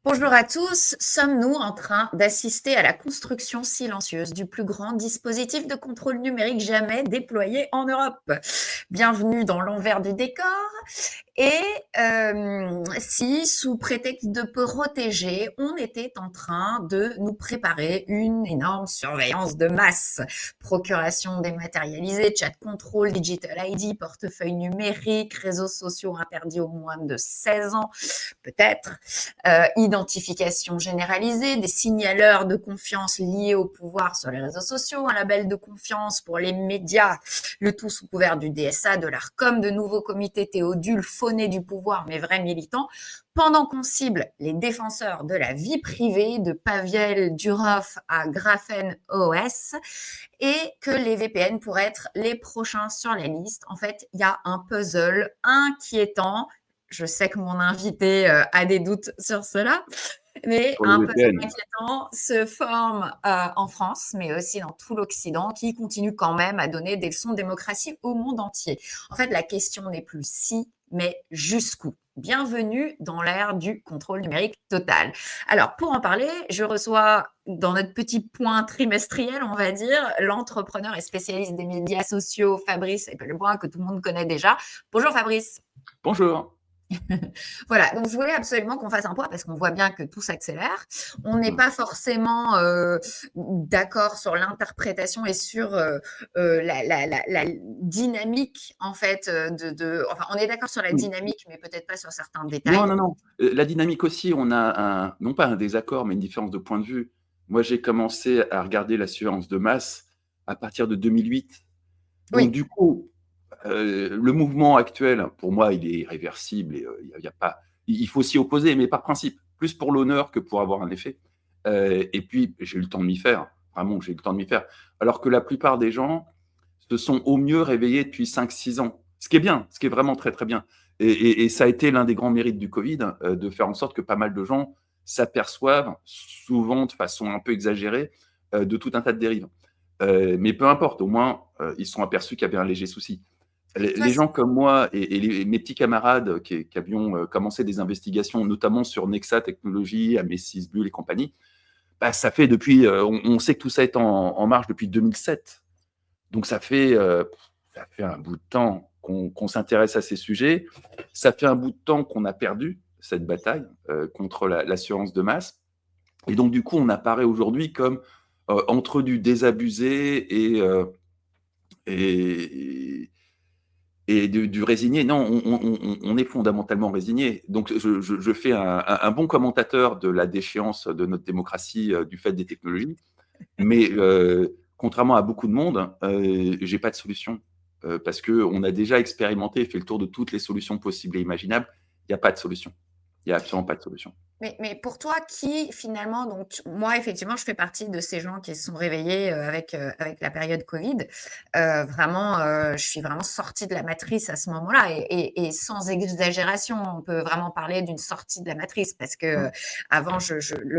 Bonjour à tous, sommes-nous en train d'assister à la construction silencieuse du plus grand dispositif de contrôle numérique jamais déployé en Europe? Bienvenue dans l'envers du décor. Et si, sous prétexte de protéger, on était en train de nous préparer une énorme surveillance de masse, procuration dématérialisée, chat control, digital ID, portefeuille numérique, réseaux sociaux interdits aux moins de 16 ans, peut-être, identification généralisée, des signaleurs de confiance liés au pouvoir sur les réseaux sociaux, un label de confiance pour les médias, le tout sous couvert du DSA, de l'ARCOM, de nouveaux comités théodules faunés du pouvoir, mais vrais militants, pendant qu'on cible les défenseurs de la vie privée, de Paviel Durov à Graphene OS, et que les VPN pourraient être les prochains sur la liste. En fait, il y a un puzzle inquiétant. Je sais que mon invité a des doutes sur cela, mais Sur le un puzzle VPN. inquiétant se forme en France, mais aussi dans tout l'Occident, qui continue quand même à donner des leçons de démocratie au monde entier. En fait, la question n'est plus si, mais jusqu'où. Bienvenue dans l'ère du contrôle numérique total. Alors, pour en parler, je reçois dans notre petit point trimestriel, on va dire, l'entrepreneur et spécialiste des médias sociaux, Fabrice Epeleboin, que tout le monde connaît déjà. Bonjour Fabrice. Bonjour. Voilà, donc je voulais absolument qu'on fasse un point parce qu'on voit bien que tout s'accélère. On n'est Mmh. pas forcément d'accord sur l'interprétation et sur la dynamique, en fait, enfin, on est d'accord sur la Mmh. dynamique, mais peut-être pas sur certains Non, détails. non, non, la dynamique aussi, on a non pas un désaccord, mais une différence de point de vue. Moi, j'ai commencé à regarder la surveillance de masse à partir de 2008. Donc Oui, du coup, le mouvement actuel, pour moi, il est irréversible et il y a pas il faut s'y opposer, mais par principe, plus pour l'honneur que pour avoir un effet. Et puis, j'ai eu le temps de m'y faire, vraiment, j'ai eu le temps de m'y faire. Alors que la plupart des gens se sont au mieux réveillés depuis 5, 6 ans. Ce qui est bien, ce qui est vraiment très, très bien. Et ça a été l'un des grands mérites du Covid, de faire en sorte que pas mal de gens s'aperçoivent, souvent de façon un peu exagérée, de tout un tas de dérives. Mais peu importe, au moins, ils se sont aperçus qu'il y avait un léger souci. toi, Les gens comme moi et mes petits camarades qui avions commencé des investigations, notamment sur Nexa Technologies, Amesis Bull et compagnie, bah, ça fait depuis, on sait que tout ça est en marche depuis 2007. Donc ça fait un bout de temps qu'on s'intéresse à ces sujets. Ça fait un bout de temps qu'on a perdu cette bataille contre l'assurance de masse. Et donc du coup, on apparaît aujourd'hui comme entre du désabusé et, et du résigné. Non, on est fondamentalement résigné. Donc je fais un bon commentateur de la déchéance de notre démocratie du fait des technologies. Mais contrairement à beaucoup de monde, j'ai pas de solution, parce qu'on a déjà expérimenté et fait le tour de toutes les solutions possibles et imaginables. Il y a pas de solution. Il y a absolument pas de solution. mais pour toi, qui finalement, donc moi effectivement, je fais partie de ces gens qui se sont réveillés avec la période Covid. Vraiment, je suis vraiment sortie de la matrice à ce moment-là et sans exagération, on peut vraiment parler d'une sortie de la matrice parce que Mmh. avant,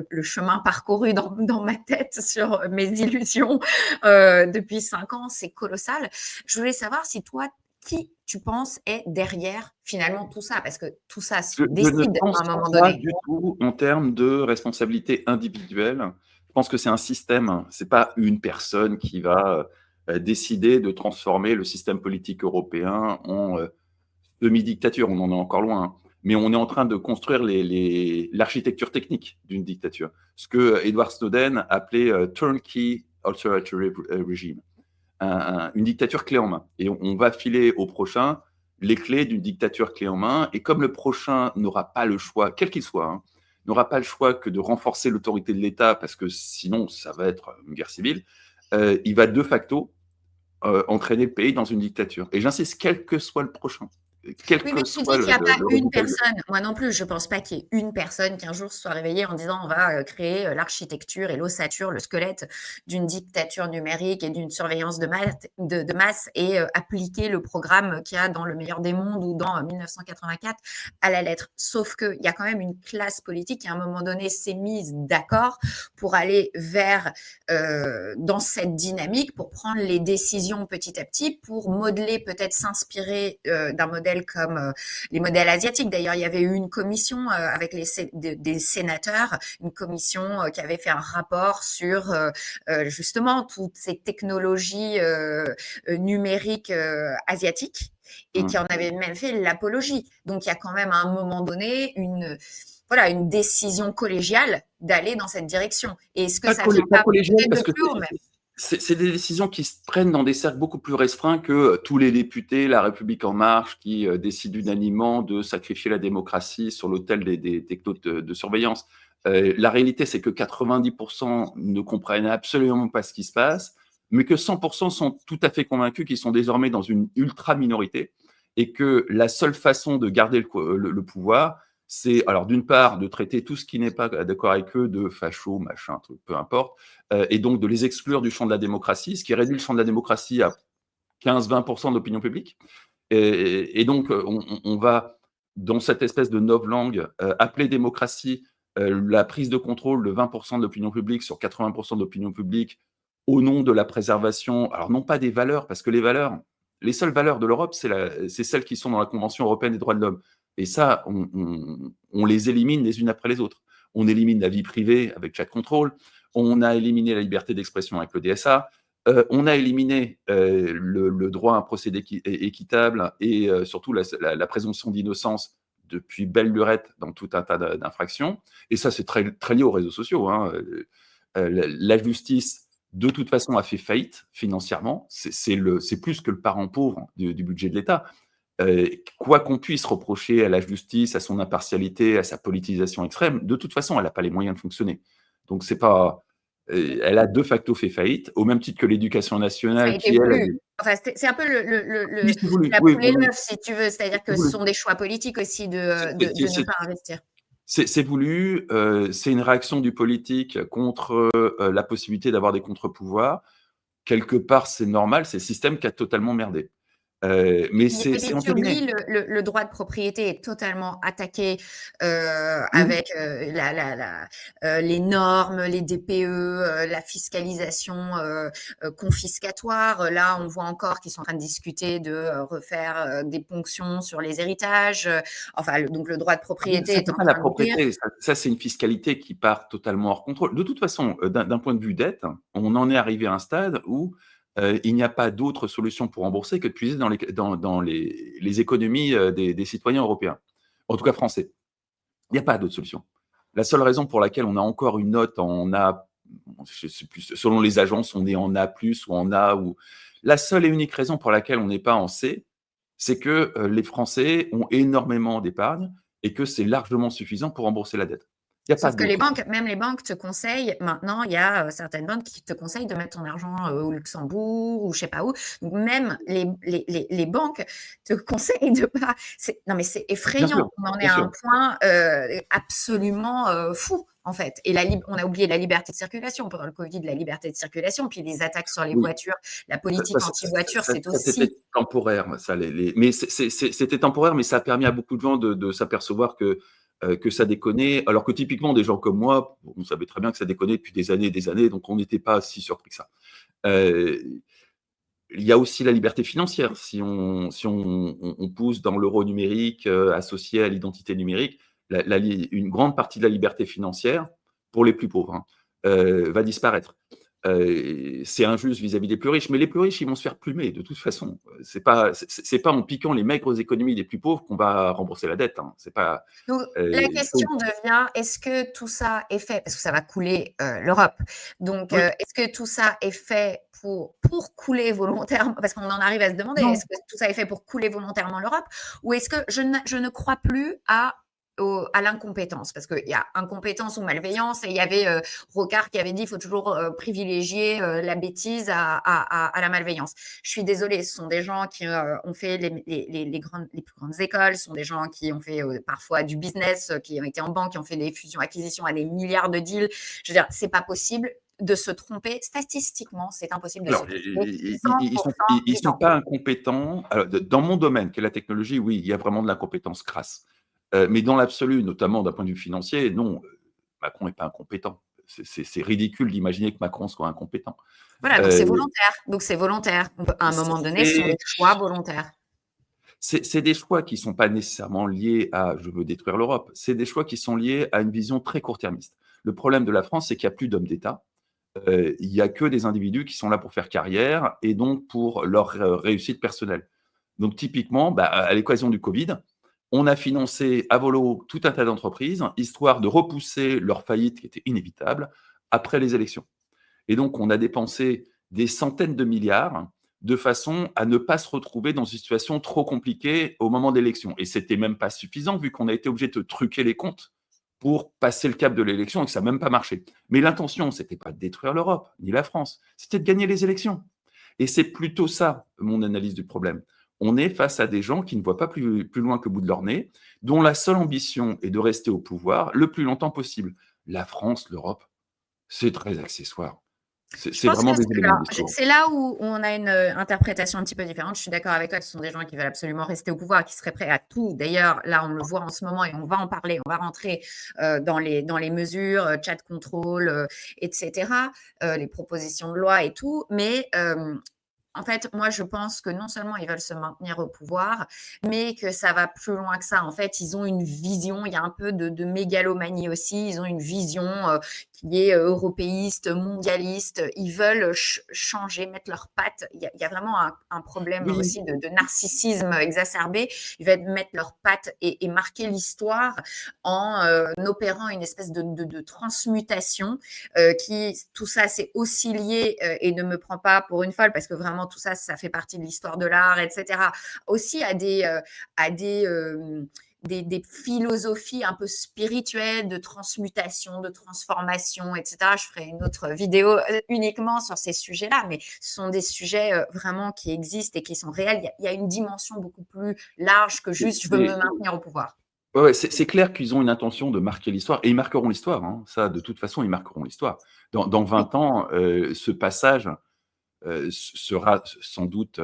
le chemin parcouru dans ma tête sur mes illusions depuis 5 ans, c'est colossal. Je voulais savoir si toi, qui tu penses est derrière finalement tout ça? Parce que tout ça se Je ne décide à pense un moment pas donné. du tout en termes de responsabilité individuelle. Je pense que c'est un système, c'est pas une personne qui va, décider de transformer le système politique européen en, demi-dictature. On en est encore loin, hein. Mais on est en train de construire l'architecture technique d'une dictature. Ce que Edward Snowden appelait turnkey authoritarian regime, une dictature clé en main. Et on va filer au prochain les clés d'une dictature clé en main. Et comme le prochain n'aura pas le choix, quel qu'il soit, hein, n'aura pas le choix que de renforcer l'autorité de l'État, parce que sinon ça va être une guerre civile, il va de facto entraîner le pays dans une dictature. Et j'insiste, quel que soit le prochain, quel Oui, mais que tu soit dis qu'il n'y a pas le une résultat. personne. Moi non plus, je pense pas qu'il y ait une personne qui un jour se soit réveillée en disant on va créer l'architecture et l'ossature, le squelette d'une dictature numérique et d'une surveillance de masse et appliquer le programme qu'il y a dans Le Meilleur des Mondes ou dans 1984 à la lettre. Sauf qu'il y a quand même une classe politique qui à un moment donné s'est mise d'accord pour aller vers dans cette dynamique, pour prendre les décisions petit à petit, pour modeler, peut-être s'inspirer d'un modèle modèles comme les modèles asiatiques. D'ailleurs, il y avait eu une commission avec des sénateurs, une commission qui avait fait un rapport sur justement toutes ces technologies numériques asiatiques et qui en avait même fait l'apologie. Donc, il y a quand même à un moment donné une décision collégiale d'aller dans cette direction. Et est-ce que ça vient Pas pas collégial, peut-être parce de que plus haut même? c'est des décisions qui se prennent dans des cercles beaucoup plus restreints que tous les députés, La République En Marche, qui décident unanimement de sacrifier la démocratie sur l'autel des technos de surveillance. La réalité, c'est que 90% ne comprennent absolument pas ce qui se passe, mais que 100% sont tout à fait convaincus qu'ils sont désormais dans une ultra-minorité et que la seule façon de garder le pouvoir, c'est, alors d'une part, de traiter tout ce qui n'est pas d'accord avec eux de facho, machin, truc, peu importe, et donc de les exclure du champ de la démocratie, ce qui réduit le champ de la démocratie à 15-20% d'opinion publique. Et donc, on va, dans cette espèce de novlangue, appeler démocratie la prise de contrôle de 20% de l'opinion publique sur 80% de l'opinion publique au nom de la préservation, alors non pas des valeurs, parce que les seules valeurs de l'Europe, c'est celles qui sont dans la Convention européenne des droits de l'homme. Et ça, on les élimine les unes après les autres. On élimine la vie privée avec chaque contrôle, on a éliminé la liberté d'expression avec le DSA, on a éliminé le droit à un procès équitable et surtout la présomption d'innocence depuis belle lurette dans tout un tas d'infractions. Et ça, c'est très, très lié aux réseaux sociaux. Hein. La justice, de toute façon, a fait faillite financièrement. C'est plus que le parent pauvre du budget de l'État. Quoi qu'on puisse reprocher à la justice, à son impartialité, à sa politisation extrême, de toute façon, elle n'a pas les moyens de fonctionner. Donc, c'est pas. Elle a de facto fait faillite, au même titre que l'éducation Ça a nationale, été qui, elle, a voulu. des. Enfin, c'est un peu Oui, c'est voulu. la Oui, poule et oui, oui. l'œuf, si tu veux. C'est-à-dire que C'est ce voulu. sont des choix politiques aussi C'est de ne c'est- pas investir. c'est voulu. C'est une réaction du politique contre la possibilité d'avoir des contre-pouvoirs. Quelque part, c'est normal. C'est le système qui a totalement merdé. Mais Et c'est puis tu oublies entériné. le droit de propriété est totalement attaqué Oui, avec les normes, les DPE, la fiscalisation confiscatoire. Là, on voit encore qu'ils sont en train de discuter de refaire des ponctions sur les héritages. Enfin, donc le droit de propriété ça, est c'est en pas la train de mourir. propriété. Ça, c'est une fiscalité qui part totalement hors contrôle. De toute façon, d'un point de vue dette, on en est arrivé à un stade où il n'y a pas d'autre solution pour rembourser que de puiser dans les économies des citoyens européens, en tout cas français. Il n'y a pas d'autre solution. La seule raison pour laquelle on a encore une note en A, je sais plus, selon les agences, on est en A+, ou en A, ou la seule et unique raison pour laquelle on n'est pas en C, c'est que les Français ont énormément d'épargne et que c'est largement suffisant pour rembourser la dette. Il n'y a pas Sauf que les d'autre banques, solution. même les banques te conseillent, maintenant, il y a certaines banques qui te conseillent de mettre ton argent au Luxembourg ou je sais pas où. Donc, même les banques te conseillent de pas. Non, mais c'est Bien sûr, effrayant. On en est bien à sûr. un point absolument fou, en fait. Et on a oublié la liberté de circulation. Pendant le Covid, la liberté de circulation, puis les attaques sur les Oui, voitures, la politique anti-voiture, c'est c'était aussi. temporaire. Ça, mais c'était temporaire, mais ça a permis à beaucoup de gens de s'apercevoir que ça déconnait, alors que typiquement des gens comme moi, on savait très bien que ça déconnait depuis des années et des années, donc on n'était pas si surpris que ça. Euh, il y a aussi la liberté financière. Si on pousse dans l'euro numérique associé à l'identité numérique, une grande partie de la liberté financière, pour les plus pauvres, hein, va disparaître. C'est injuste vis-à-vis des plus riches, mais les plus riches, ils vont se faire plumer de toute façon. C'est pas en piquant les maigres économies des plus pauvres qu'on va rembourser la dette. Hein. C'est pas. Donc, la question devient, est-ce que tout ça est fait, parce que ça va couler l'Europe, donc Oui, est-ce que tout ça est fait pour couler volontairement, parce qu'on en arrive à se demander, non. est-ce que tout ça est fait pour couler volontairement l'Europe, ou est-ce que je ne crois plus à l'incompétence, parce qu'il y a incompétence ou malveillance, et il y avait Rocard qui avait dit qu'il faut toujours privilégier la bêtise à la malveillance. Je suis désolée, ce sont des gens qui ont fait les plus grandes écoles, ce sont des gens qui ont fait parfois du business, qui ont été en banque, qui ont fait des fusions-acquisitions à des milliards de deals. Je veux dire, c'est pas possible de se tromper. Statistiquement, c'est impossible de se Alors, tromper ils 100% ils du sont temps. pas incompétents. Alors, dans mon domaine, qui est la technologie, oui, il y a vraiment de l'incompétence crasse. Mais dans l'absolu, notamment d'un point de vue financier, non, Macron n'est pas incompétent. C'est ridicule d'imaginer que Macron soit incompétent. Voilà, donc Euh, c'est volontaire. Donc c'est volontaire. À un moment donné, ce sont c'est des choix volontaires. C'est des choix qui ne sont pas nécessairement liés à « je veux détruire l'Europe », c'est des choix qui sont liés à une vision très court-termiste. Le problème de la France, c'est qu'il n'y a plus d'hommes d'État. Il n'y a que des individus qui sont là pour faire carrière et donc pour leur réussite personnelle. Donc typiquement, à l'occasion du Covid, on a financé à volo tout un tas d'entreprises, histoire de repousser leur faillite qui était inévitable après les élections. Et donc, on a dépensé des centaines de milliards de façon à ne pas se retrouver dans une situation trop compliquée au moment d'élection. Et c'était même pas suffisant vu qu'on a été obligé de truquer les comptes pour passer le cap de l'élection et que ça n'a même pas marché. Mais l'intention, c'était pas de détruire l'Europe, ni la France, c'était de gagner les élections. Et c'est plutôt ça, mon analyse du problème. On est face à des gens qui ne voient pas plus loin que le bout de leur nez, dont la seule ambition est de rester au pouvoir le plus longtemps possible. La France, l'Europe, c'est très accessoire. Je C'est pense que vraiment des éléments de discours. c'est là où on a une interprétation un petit peu différente. Je suis d'accord avec toi, ce sont des gens qui veulent absolument rester au pouvoir, qui seraient prêts à tout. D'ailleurs, là, on le voit en ce moment et on va en parler, on va rentrer dans les mesures, chat control, etc., les propositions de loi et tout. Mais en fait, moi, je pense que non seulement ils veulent se maintenir au pouvoir, mais que ça va plus loin que ça. En fait, ils ont une vision, il y a un peu de mégalomanie aussi, ils ont une vision qui est européiste, mondialiste. Ils veulent changer, mettre leurs pattes. Il y a vraiment un problème Oui, aussi de narcissisme exacerbé. Ils veulent mettre leurs pattes et marquer l'histoire en opérant une espèce de transmutation tout ça, c'est aussi lié, et ne me prends pas pour une folle, parce que vraiment tout ça, ça fait partie de l'histoire de l'art, etc. Aussi à des philosophies un peu spirituelles de transmutation, de transformation, etc. Je ferai une autre vidéo uniquement sur ces sujets-là, mais ce sont des sujets vraiment qui existent et qui sont réels. Il y a une dimension beaucoup plus large que juste je veux me maintenir au pouvoir. ouais, c'est clair qu'ils ont une intention de marquer l'histoire et ils marqueront l'histoire, hein. Ça, de toute façon, ils marqueront l'histoire. Dans Oui. 20 ans, ce passage sera sans doute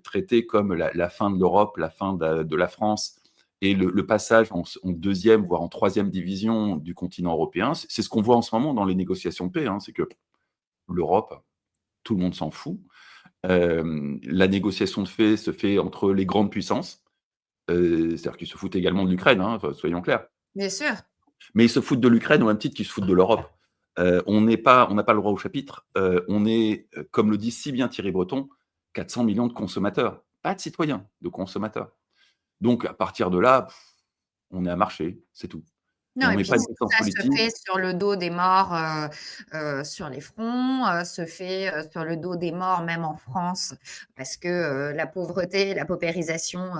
traité comme la fin de l'Europe, la fin de la France et le passage en deuxième, voire en troisième division du continent européen. C'est ce qu'on voit en ce moment dans les négociations de paix, hein, c'est que l'Europe, tout le monde s'en fout. La négociation de paix se fait entre les grandes puissances, c'est-à-dire qu'ils se foutent également de l'Ukraine, hein, soyons clairs. Bien sûr. Mais ils se foutent de l'Ukraine au même titre qu'ils se foutent de l'Europe. On n'a pas le droit au chapitre. On est, comme le dit si bien Thierry Breton, 400 millions de consommateurs, pas de citoyens, de consommateurs. Donc à partir de là, on est à marché, c'est tout. Et Non, on et met puis pas une tout puissance ça se politique. fait sur le dos des morts, sur les fronts, se fait, sur le dos des morts même en France parce que, la pauvreté, la paupérisation,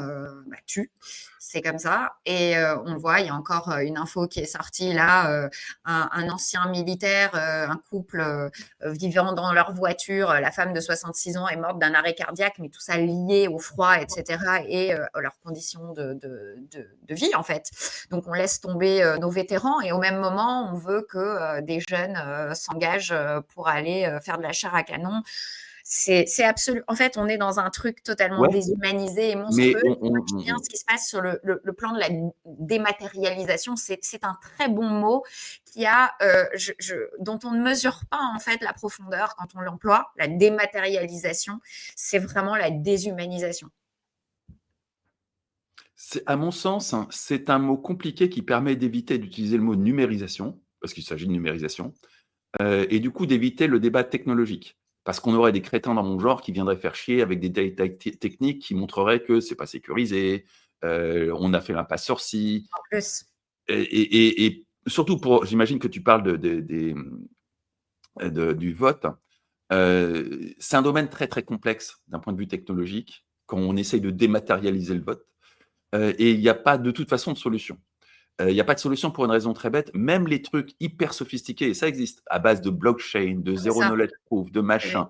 tue. C'est comme ça et on le voit, il y a encore, une info qui est sortie là, un ancien militaire, un couple, vivant dans leur voiture, la femme de 66 ans est morte d'un arrêt cardiaque, mais tout ça lié au froid et cetera et leurs conditions de vie en fait. Donc on laisse tomber nos vétérans et au même moment, on veut que des jeunes s'engagent pour aller faire de la chair à canon. C'est absolu. En fait, on est dans un truc totalement Ouais, déshumanisé et mais monstrueux. Moi, je tiens ce qui se passe sur le plan de la dématérialisation. C'est un très bon mot qui a, dont on ne mesure pas en fait la profondeur quand on l'emploie. La dématérialisation, c'est vraiment la déshumanisation. à mon sens, hein, c'est un mot compliqué qui permet d'éviter d'utiliser le mot numérisation, parce qu'il s'agit de numérisation, et du coup d'éviter le débat technologique. Parce qu'on aurait des crétins dans mon genre qui viendraient faire chier avec des détails techniques qui montreraient que c'est pas sécurisé, on a fait l'impasse sur ci, En plus, et surtout pour, j'imagine que tu parles du vote. C'est un domaine très très complexe d'un point de vue technologique quand on essaye de dématérialiser le vote, et il n'y a pas de toute façon de solution. Il n'y a pas de solution pour une raison très bête. Même les trucs hyper sophistiqués, et ça existe, à base de blockchain, de c'est zero ça. knowledge proof, de Oui. machin,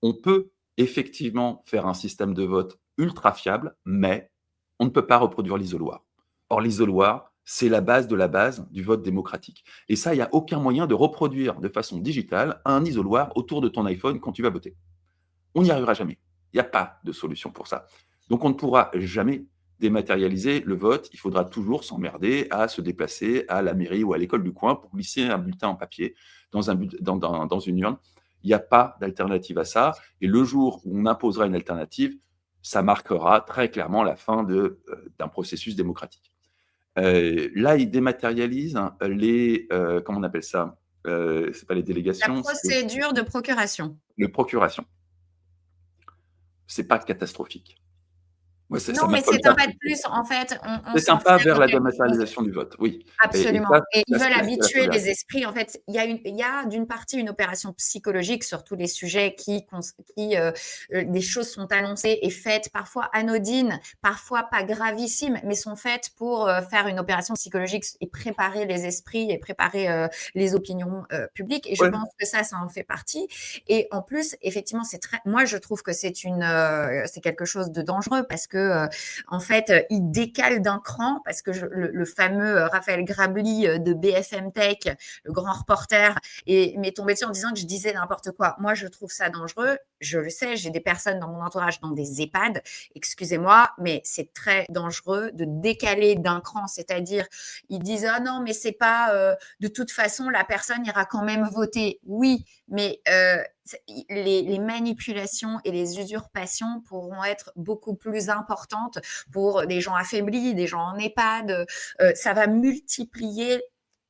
on peut effectivement faire un système de vote ultra fiable, mais on ne peut pas reproduire l'isoloir. Or, l'isoloir, c'est la base de la base du vote démocratique. Et ça, il n'y a aucun moyen de reproduire de façon digitale un isoloir autour de ton iPhone quand tu vas voter. On n'y arrivera jamais. Il n'y a pas de solution pour ça. Donc on ne pourra jamais dématérialiser le vote. Il faudra toujours s'emmerder à se déplacer à la mairie ou à l'école du coin pour glisser un bulletin en papier dans une urne. Il n'y a pas d'alternative à ça. Et le jour où on imposera une alternative, ça marquera très clairement la fin d'un processus démocratique. Là, ils dématérialisent comment on appelle ça? C'est pas les La délégations, c'est procédure de procuration. le procuration. C'est pas catastrophique. Moi, ça Non, mais m'affole c'est pas un pas de plus que plus. ça. En fait, on C'est un s'enferre pas vers dans la quelque chose. dématérialisation du vote, oui, et Absolument, ça, et ils veulent c'est la habituer les solidarité. esprits. En fait, il y a d'une partie une opération psychologique sur tous les sujets des choses sont annoncées et faites, parfois anodines, parfois pas gravissimes, mais sont faites pour, faire une opération psychologique et préparer les esprits et préparer, les opinions, publiques, et je Ouais, pense que ça en fait partie. Et en plus, effectivement, moi je trouve que c'est quelque chose de dangereux parce que, en fait, il décale d'un cran parce que le fameux Raphaël Grabli de BFM Tech, le grand reporter, m'est tombé dessus en disant que je disais n'importe quoi. Moi, je trouve ça dangereux. Je le sais, j'ai des personnes dans mon entourage dans des EHPAD. Excusez-moi, mais c'est très dangereux de décaler d'un cran. C'est-à-dire, ils disent ah non, mais c'est pas de toute façon la personne ira quand même voter. Oui, mais les manipulations et les usurpations pourront être beaucoup plus importantes pour des gens affaiblis, des gens en EHPAD. Ça va multiplier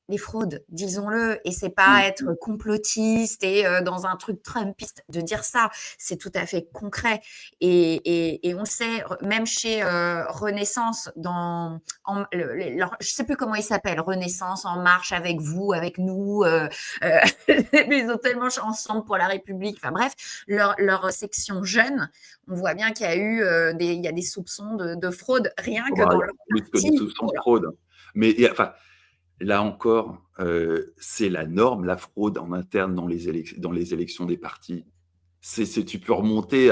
les fraudes, disons-le, et c'est pas mmh, être complotiste et dans un truc trumpiste de dire ça, c'est tout à fait concret. Et on le sait, même chez Renaissance, je sais plus comment il s'appelle, Renaissance, En Marche, Avec vous, avec nous, euh, ils ont tellement ensemble pour la République, enfin bref, leur section jeune, on voit bien qu'il y a eu il y a des soupçons de fraude rien que bah, dans il y a leur plus que des parti. soupçons de fraude, mais enfin, là encore, c'est la norme, la fraude en interne dans les élections des partis. Tu peux remonter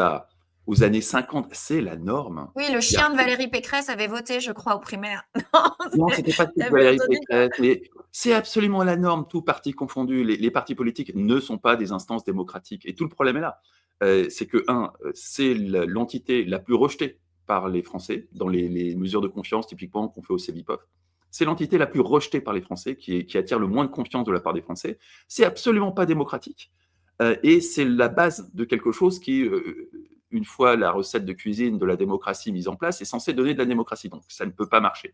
aux années 50, c'est la norme. Oui, le Il y a chien de Valérie Pécresse avait voté, je crois, aux primaires. Non, Non, c'était pas que de t'avais Valérie entendu ça? Pécresse, mais c'est absolument la norme, tous partis confondus. Les partis politiques ne sont pas des instances démocratiques, et tout le problème est là. C'est que c'est l'entité la plus rejetée par les Français dans les mesures de confiance typiquement qu'on fait au Cevipof. C'est l'entité la plus rejetée par les Français, qui attire le moins de confiance de la part des Français. C'est absolument pas démocratique, et c'est la base de quelque chose qui, une fois la recette de cuisine de la démocratie mise en place, est censé donner de la démocratie. Donc ça ne peut pas marcher.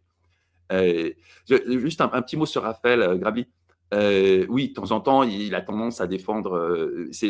Euh, Juste un petit mot sur Raphaël Grabli. Oui, de temps en temps, il a tendance à défendre. C'est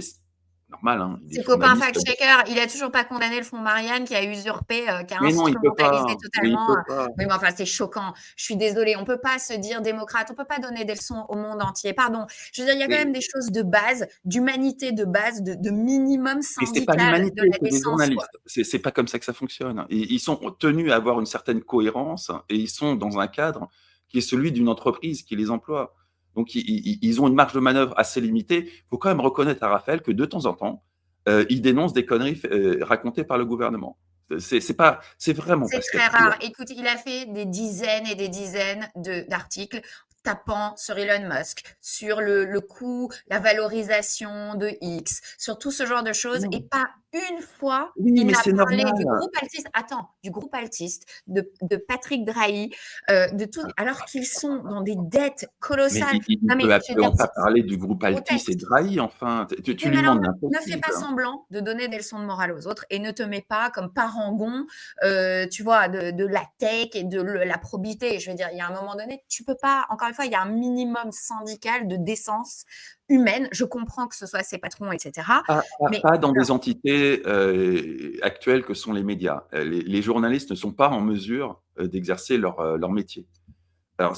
normal, hein, il est Ses copains journaliste. fact-checkers, il a toujours pas condamné le fonds Marianne qui a usurpé, qui a Mais non, il peut instrumentalisé pas. Mais il totalement. peut pas. Oui, mais enfin, c'est choquant. Je suis désolée, on peut pas se dire démocrate, on peut pas donner des leçons au monde entier. Pardon. Je veux dire, il y a quand même Mais, des choses de base, d'humanité de base, de minimum mais c'est pas syndical, de l'humanité, la c'est des décence, quoi. journalistes. C'est pas comme ça que ça fonctionne. Ils sont tenus à avoir une certaine cohérence et ils sont dans un cadre qui est celui d'une entreprise qui les emploie. Donc ils ont une marge de manœuvre assez limitée. Il faut quand même reconnaître à Raphaël que de temps en temps, il dénonce des conneries racontées par le gouvernement. C'est vraiment pas C'est ce qu'il y a très de pire. rare. Écoute, il a fait des dizaines et des dizaines d'articles tapant sur Elon Musk, sur le coût, la valorisation de X, sur tout ce genre de choses. Et Non. pas une fois, Oui, il mais n'a c'est parlé du normal. groupe altiste. Attends, du groupe altiste, de Patrick Drahi, de tout, alors qu'ils sont dans des dettes Mais colossales. il Non, mais peut je veux dire, absolument pas parler du groupe c'est Altis et grotesque. Drahi, enfin. Tu Oui, lui mais alors demandes ne fais pas l'impossible. semblant de donner des leçons de morale aux autres et ne te mets pas comme parangon, tu vois, de la tech et de la probité. Je veux dire, il y a un moment donné, tu peux pas, encore une fois, il y a un minimum syndical de décence humaine. Je comprends que ce soit ses patrons, etc. Mais Pas dans des entités actuelles que sont les médias. Les journalistes ne sont pas en mesure d'exercer leur métier. Alors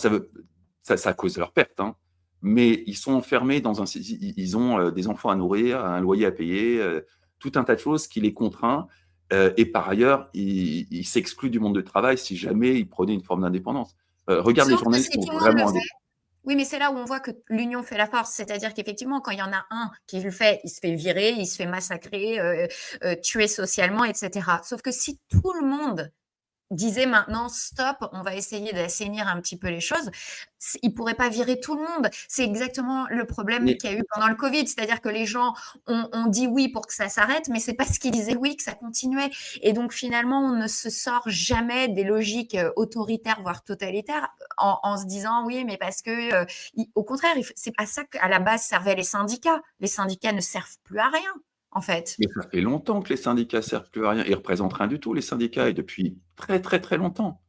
ça cause leur perte, hein, mais ils sont enfermés ils ont des enfants à nourrir, un loyer à payer, tout un tas de choses qui les contraint, et par ailleurs, ils s'excluent du monde du travail si jamais ils prenaient une forme d'indépendance. Regarde, les sauf que journalistes si sont tout le monde le vraiment fait, indépendants. oui, mais c'est là où on voit que l'union fait la force. C'est-à-dire qu'effectivement, quand il y en a un qui le fait, il se fait virer, il se fait massacrer, tuer socialement, etc. Sauf que si tout le monde disait maintenant stop, on va essayer d'assainir un petit peu les choses, il ne pourrait pas virer tout le monde. C'est exactement le problème Mais qu'il y a eu pendant le Covid, c'est-à-dire que les gens ont dit oui pour que ça s'arrête, mais c'est parce qu'ils disaient oui que ça continuait. Et donc finalement, on ne se sort jamais des logiques autoritaires, voire totalitaires, en se disant oui, mais parce que, au contraire, c'est à ça qu'à la base servaient les syndicats. Les syndicats ne servent plus à rien en fait. Mais ça fait longtemps que les syndicats servent plus à rien. Ils représentent rien du tout, les syndicats, et depuis très, très, très longtemps.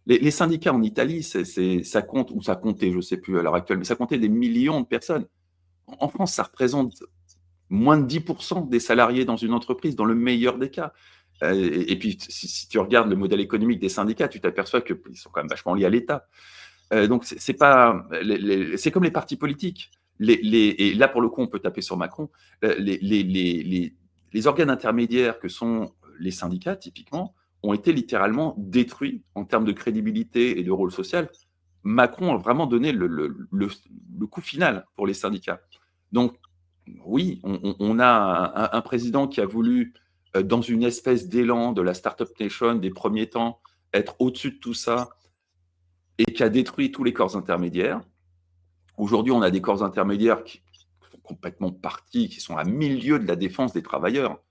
Les syndicats en Italie, ça compte, ou ça comptait, je ne sais plus à l'heure actuelle, mais ça comptait des millions de personnes. En France, ça représente moins de 10% des salariés dans une entreprise, dans le meilleur des cas. Et puis, si tu regardes le modèle économique des syndicats, tu t'aperçois qu'ils sont quand même vachement liés à l'État. Donc, c'est pas, c'est comme les partis politiques. Et là, pour le coup, on peut taper sur Macron. Les organes intermédiaires que sont les syndicats, typiquement, ont été littéralement détruits en termes de crédibilité et de rôle social. Macron a vraiment donné le coup final pour les syndicats. Donc, oui, on a un président qui a voulu, dans une espèce d'élan de la Startup Nation des premiers temps, être au-dessus de tout ça, et qui a détruit tous les corps intermédiaires. Aujourd'hui, on a des corps intermédiaires qui sont complètement partis, qui sont à milieu de la défense des travailleurs.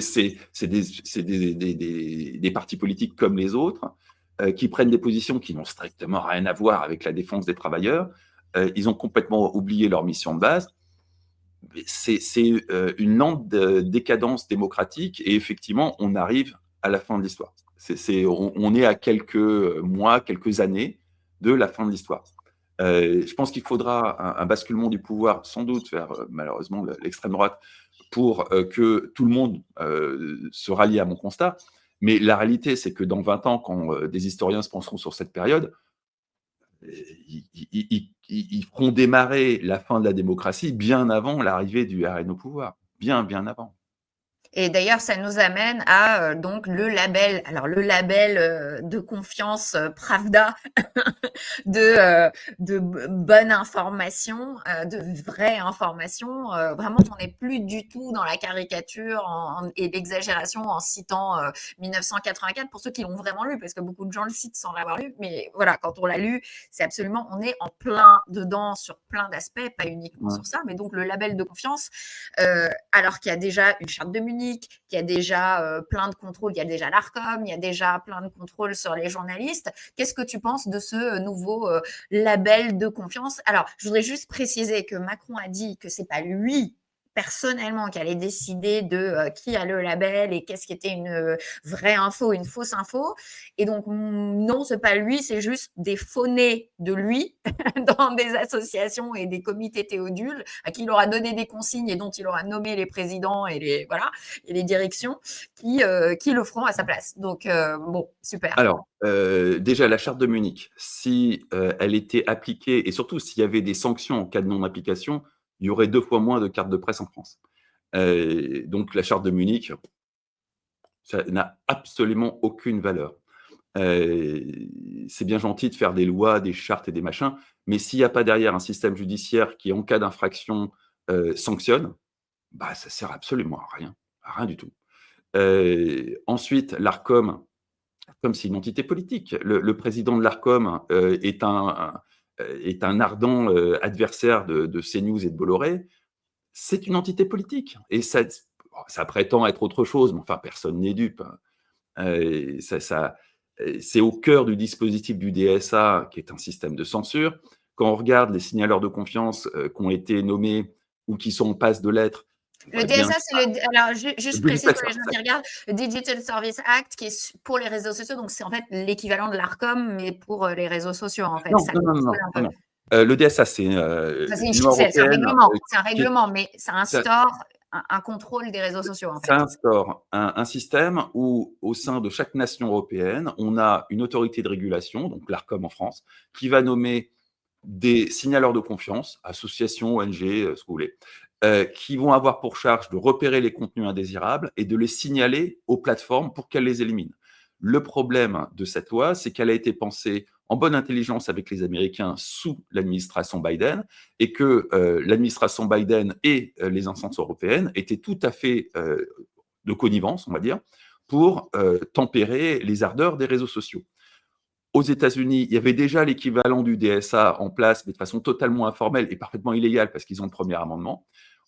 C'est des partis politiques comme les autres, qui prennent des positions qui n'ont strictement rien à voir avec la défense des travailleurs. Ils ont complètement oublié leur mission de base. C'est une lente décadence démocratique, et effectivement, on arrive à la fin de l'histoire. On est à quelques mois, quelques années de la fin de l'histoire. Je pense qu'il faudra un basculement du pouvoir, sans doute vers malheureusement l'extrême droite, pour que tout le monde se rallie à mon constat. Mais la réalité, c'est que dans 20 ans, quand des historiens se penseront sur cette période, ils feront démarrer la fin de la démocratie bien avant l'arrivée du RN au pouvoir. Bien, bien avant. Et d'ailleurs, ça nous amène à donc le label, alors le label de confiance Pravda de bonne information, de vraie information. Vraiment, on n'est plus du tout dans la caricature et l'exagération en citant 1984 pour ceux qui l'ont vraiment lu, parce que beaucoup de gens le citent sans l'avoir lu. Mais voilà, quand on l'a lu, c'est absolument, on est en plein dedans sur plein d'aspects, pas uniquement sur ça, mais donc le label de confiance, alors qu'il y a déjà une charte de Munich, qu'il y a déjà plein de contrôles, il y a déjà l'ARCOM, il y a déjà plein de contrôles sur les journalistes. Qu'est-ce que tu penses de ce nouveau label de confiance? Alors, je voudrais juste préciser que Macron a dit que c'est pas lui personnellement qui allait décider de qui a le label et qu'est-ce qui était une vraie info, une fausse info. Et donc, non, c'est pas lui, c'est juste des faux nez de lui dans des associations et des comités théodules à qui il aura donné des consignes et dont il aura nommé les présidents et les directions qui le feront à sa place. Donc, bon, super. Alors, déjà, la charte de Munich, si elle était appliquée, et surtout s'il y avait des sanctions en cas de non-application, il y aurait 2 fois moins de cartes de presse en France. Donc la charte de Munich, ça n'a absolument aucune valeur. C'est bien gentil de faire des lois, des chartes et des machins, mais s'il n'y a pas derrière un système judiciaire qui, en cas d'infraction, sanctionne, bah, ça sert absolument à rien du tout. Ensuite, l'ARCOM, comme c'est une entité politique. Le président de l'ARCOM est un ardent adversaire de CNews et de Bolloré. C'est une entité politique. Et ça prétend être autre chose, mais enfin, personne n'est dupe. C'est au cœur du dispositif du DSA, qui est un système de censure. Quand on regarde les signaleurs de confiance qui ont été nommés ou qui sont en passe de l'être, le DSA, c'est alors, juste précise pour les gens qui regardent, le Digital Service Act, qui est pour les réseaux sociaux. Donc, c'est en fait l'équivalent de l'ARCOM, mais pour les réseaux sociaux, en fait. Non. Le DSA, c'est un règlement. C'est un règlement, mais ça instaure un contrôle des réseaux sociaux, en fait. Ça instaure un système où, au sein de chaque nation européenne, on a une autorité de régulation, donc l'ARCOM en France, qui va nommer des signaleurs de confiance, associations, ONG, ce que vous voulez, qui vont avoir pour charge de repérer les contenus indésirables et de les signaler aux plateformes pour qu'elles les éliminent. Le problème de cette loi, c'est qu'elle a été pensée en bonne intelligence avec les Américains sous l'administration Biden, et que l'administration Biden et les instances européennes étaient tout à fait de connivence, on va dire, pour tempérer les ardeurs des réseaux sociaux. Aux États-Unis, il y avait déjà l'équivalent du DSA en place, mais de façon totalement informelle et parfaitement illégale parce qu'ils ont le premier amendement.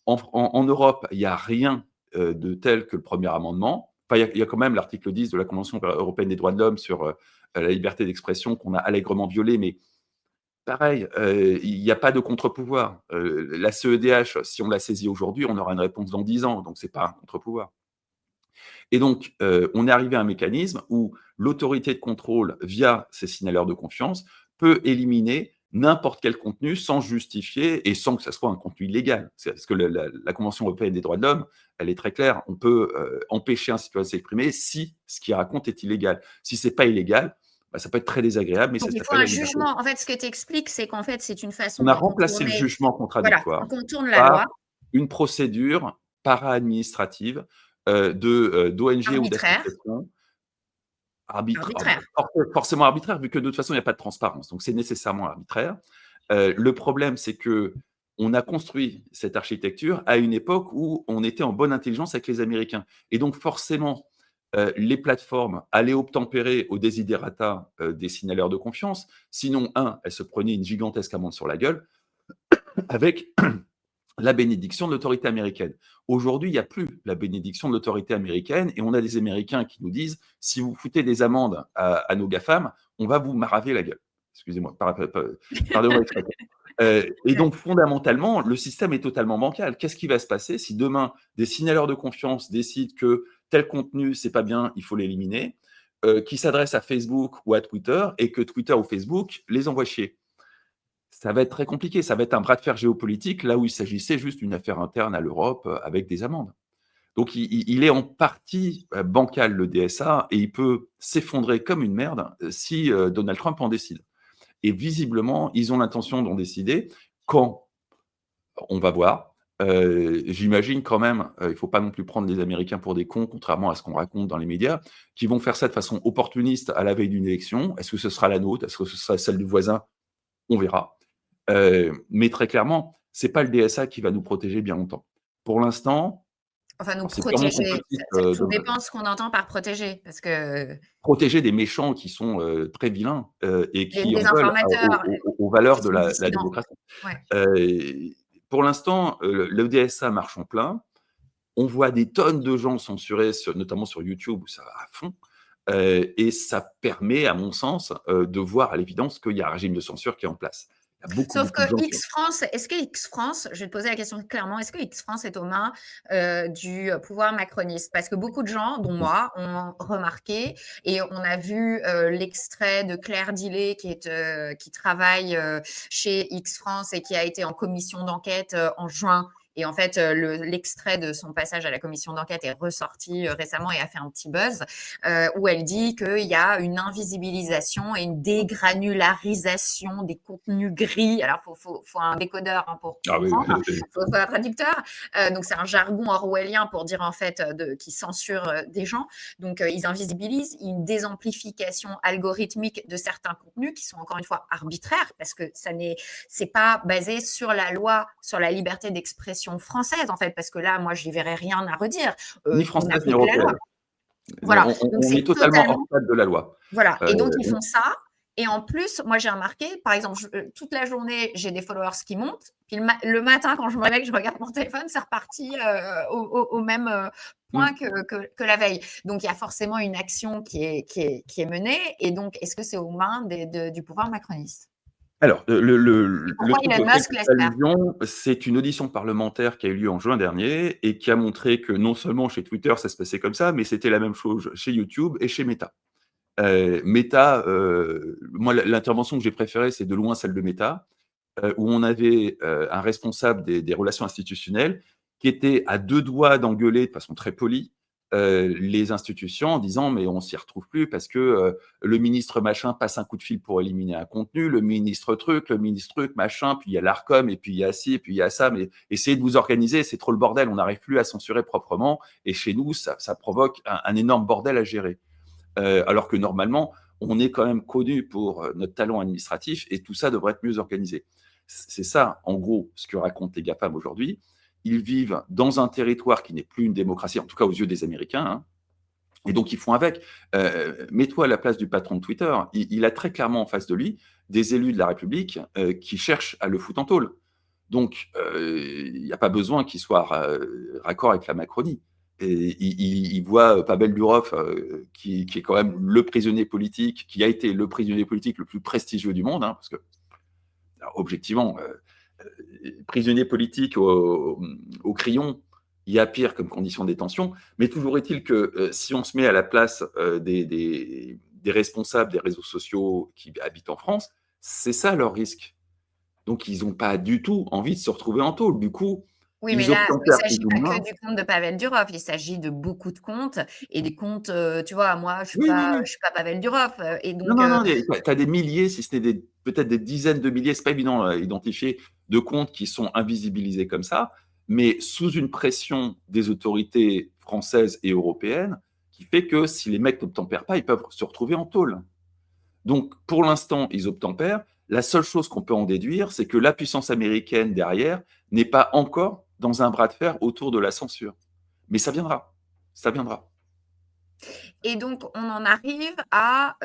En Europe, il n'y a rien de tel que le premier amendement. Enfin, il y a quand même l'article 10 de la Convention européenne des droits de l'homme sur la liberté d'expression qu'on a allègrement violé, mais pareil, il n'y a pas de contre-pouvoir. La CEDH, si on la saisit aujourd'hui, on aura une réponse dans 10 ans, donc c'est pas un contre-pouvoir. Et donc, on est arrivé à un mécanisme où l'autorité de contrôle, via ces signaleurs de confiance, peut éliminer n'importe quel contenu sans justifier et sans que ça soit un contenu illégal. C'est parce que la Convention européenne des droits de l'homme, elle est très claire. On peut empêcher un citoyen de s'exprimer si ce qu'il raconte est illégal. Si c'est pas illégal, bah, ça peut être très désagréable, mais Donc ça il faut s'appelle un la liberté. jugement. En fait, ce que tu expliques, c'est qu'en fait, c'est une On façon a de remplacé le contourner, jugement voilà, contradictoire on contourne la par loi une procédure para-administrative d'ONG ou arbitraire, d'associations arbitraire. forcément arbitraire, vu que de toute façon, il n'y a pas de transparence. Donc, c'est nécessairement arbitraire. Le problème, c'est que on a construit cette architecture à une époque où on était en bonne intelligence avec les Américains. Et donc, forcément, les plateformes allaient obtempérer aux desiderata des signaleurs de confiance. Sinon, elles se prenaient une gigantesque amende sur la gueule avec la bénédiction de l'autorité américaine. Aujourd'hui, il n'y a plus la bénédiction de l'autorité américaine et on a des Américains qui nous disent si vous foutez des amendes à nos GAFAM, on va vous maraver la gueule. Excusez-moi, pardonnez-moi l'expression. Et donc, fondamentalement, le système est totalement bancal. Qu'est-ce qui va se passer si demain, des signaleurs de confiance décident que tel contenu, c'est pas bien, il faut l'éliminer, qui s'adressent à Facebook ou à Twitter et que Twitter ou Facebook les envoie chier? Ça va être très compliqué. Ça va être un bras de fer géopolitique, là où il s'agissait juste d'une affaire interne à l'Europe avec des amendes. Donc, il est en partie bancal, le DSA, et il peut s'effondrer comme une merde si Donald Trump en décide. Et visiblement, ils ont l'intention d'en décider. Quand? On va voir. J'imagine quand même, il ne faut pas non plus prendre les Américains pour des cons, contrairement à ce qu'on raconte dans les médias, qui vont faire ça de façon opportuniste à la veille d'une élection. Est-ce que ce sera la nôtre? Est-ce que ce sera celle du voisin? On verra. Mais très clairement, c'est pas le DSA qui va nous protéger bien longtemps. Pour l'instant, Enfin, nous c'est purement protéger, complotiste, tout dépend de ce qu'on entend par protéger, parce que protéger des méchants qui sont très vilains et les qui en veulent désinformateurs aux valeurs qui de sont la dissidents. démocratie. Ouais. Pour l'instant, le DSA marche en plein. On voit des tonnes de gens censurés, notamment sur YouTube, où ça va à fond. Et ça permet, à mon sens, de voir à l'évidence qu'il y a un régime de censure qui est en place. Il y a beaucoup, Sauf beaucoup de que gens qui ont. X-France, est-ce que X-France, je vais te poser la question clairement, est-ce que X-France est aux mains du pouvoir macroniste? Parce que beaucoup de gens, dont moi, ont remarqué, et on a vu l'extrait de Claire Dillet qui travaille chez X-France et qui a été en commission d'enquête en juin. Et en fait, l'extrait de son passage à la commission d'enquête est ressorti récemment et a fait un petit buzz, où elle dit qu'il y a une invisibilisation et une dégranularisation des contenus gris. Alors, faut un décodeur pour Ah oui, comprendre, oui. faut un traducteur. Donc, c'est un jargon orwellien pour dire en fait qui censure des gens. Donc, ils invisibilisent une désamplification algorithmique de certains contenus qui sont encore une fois arbitraires parce que c'est pas basé sur la loi, sur la liberté d'expression française en fait, parce que là, moi, je n'y verrais rien à redire. Ni On française ni applique la loi. européenne. Voilà. Donc, On est c'est totalement hors totalement. cadre de la loi. Voilà. Et donc, ils On- font ça. Et en plus, moi, j'ai remarqué, par exemple, toute la journée, j'ai des followers qui montent. Puis le matin, quand je me réveille, je regarde mon téléphone, c'est reparti au même point Hmm. que la veille. Donc, il y a forcément une action qui est menée. Et donc, est-ce que c'est aux mains du pouvoir macroniste? Alors, Et le pourquoi truc Elon auquel Musk tu laisse fais faire? allusion, c'est une audition parlementaire qui a eu lieu en juin dernier et qui a montré que non seulement chez Twitter, ça se passait comme ça, mais c'était la même chose chez YouTube et chez Meta. Meta, moi, l'intervention que j'ai préférée, c'est de loin celle de Meta, où on avait un responsable des relations institutionnelles qui était à deux doigts d'engueuler de façon très polie les institutions en disant mais on s'y retrouve plus parce que le ministre machin passe un coup de fil pour éliminer un contenu, le ministre truc, machin, puis il y a l'Arcom, et puis il y a ci, et puis il y a ça, mais essayez de vous organiser, c'est trop le bordel, on n'arrive plus à censurer proprement, et chez nous, ça provoque un énorme bordel à gérer. Alors que normalement, on est quand même connu pour notre talent administratif et tout ça devrait être mieux organisé. C'est ça, en gros, ce que racontent les GAFAM aujourd'hui. Ils vivent dans un territoire qui n'est plus une démocratie, en tout cas aux yeux des Américains, hein, et donc ils font avec. Mets-toi à la place du patron de Twitter. Il a très clairement en face de lui des élus de la République qui cherchent à le foutre en tôle. Donc, il n'y a pas besoin qu'il soit raccord avec la Macronie. Et il voit Pavel Durov, qui est quand même le prisonnier politique, qui a été le prisonnier politique le plus prestigieux du monde, hein, parce que Alors, objectivement, prisonnier politique au crayon, il y a pire comme condition de détention, mais toujours est-il que si on se met à la place des responsables des réseaux sociaux qui habitent en France, c'est ça leur risque. Donc, ils n'ont pas du tout envie de se retrouver en tôle. Du coup, Oui, mais ils là, il ne obtempèrent plus s'agit ou pas que moins. du compte de Pavel Durov, il s'agit de beaucoup de comptes et des comptes, tu vois? Moi, Oui, oui, oui. je suis pas Pavel Durov, et Non, donc non, non, tu as des milliers, si ce n'est peut-être des dizaines de milliers, c'est pas évident à identifier, de comptes qui sont invisibilisés comme ça, mais sous une pression des autorités françaises et européennes, qui fait que si les mecs n'obtempèrent pas, ils peuvent se retrouver en tôle. Donc, pour l'instant, ils obtempèrent. La seule chose qu'on peut en déduire, c'est que la puissance américaine derrière n'est pas encore dans un bras de fer autour de la censure. Mais ça viendra. Ça viendra. Et donc, on en arrive à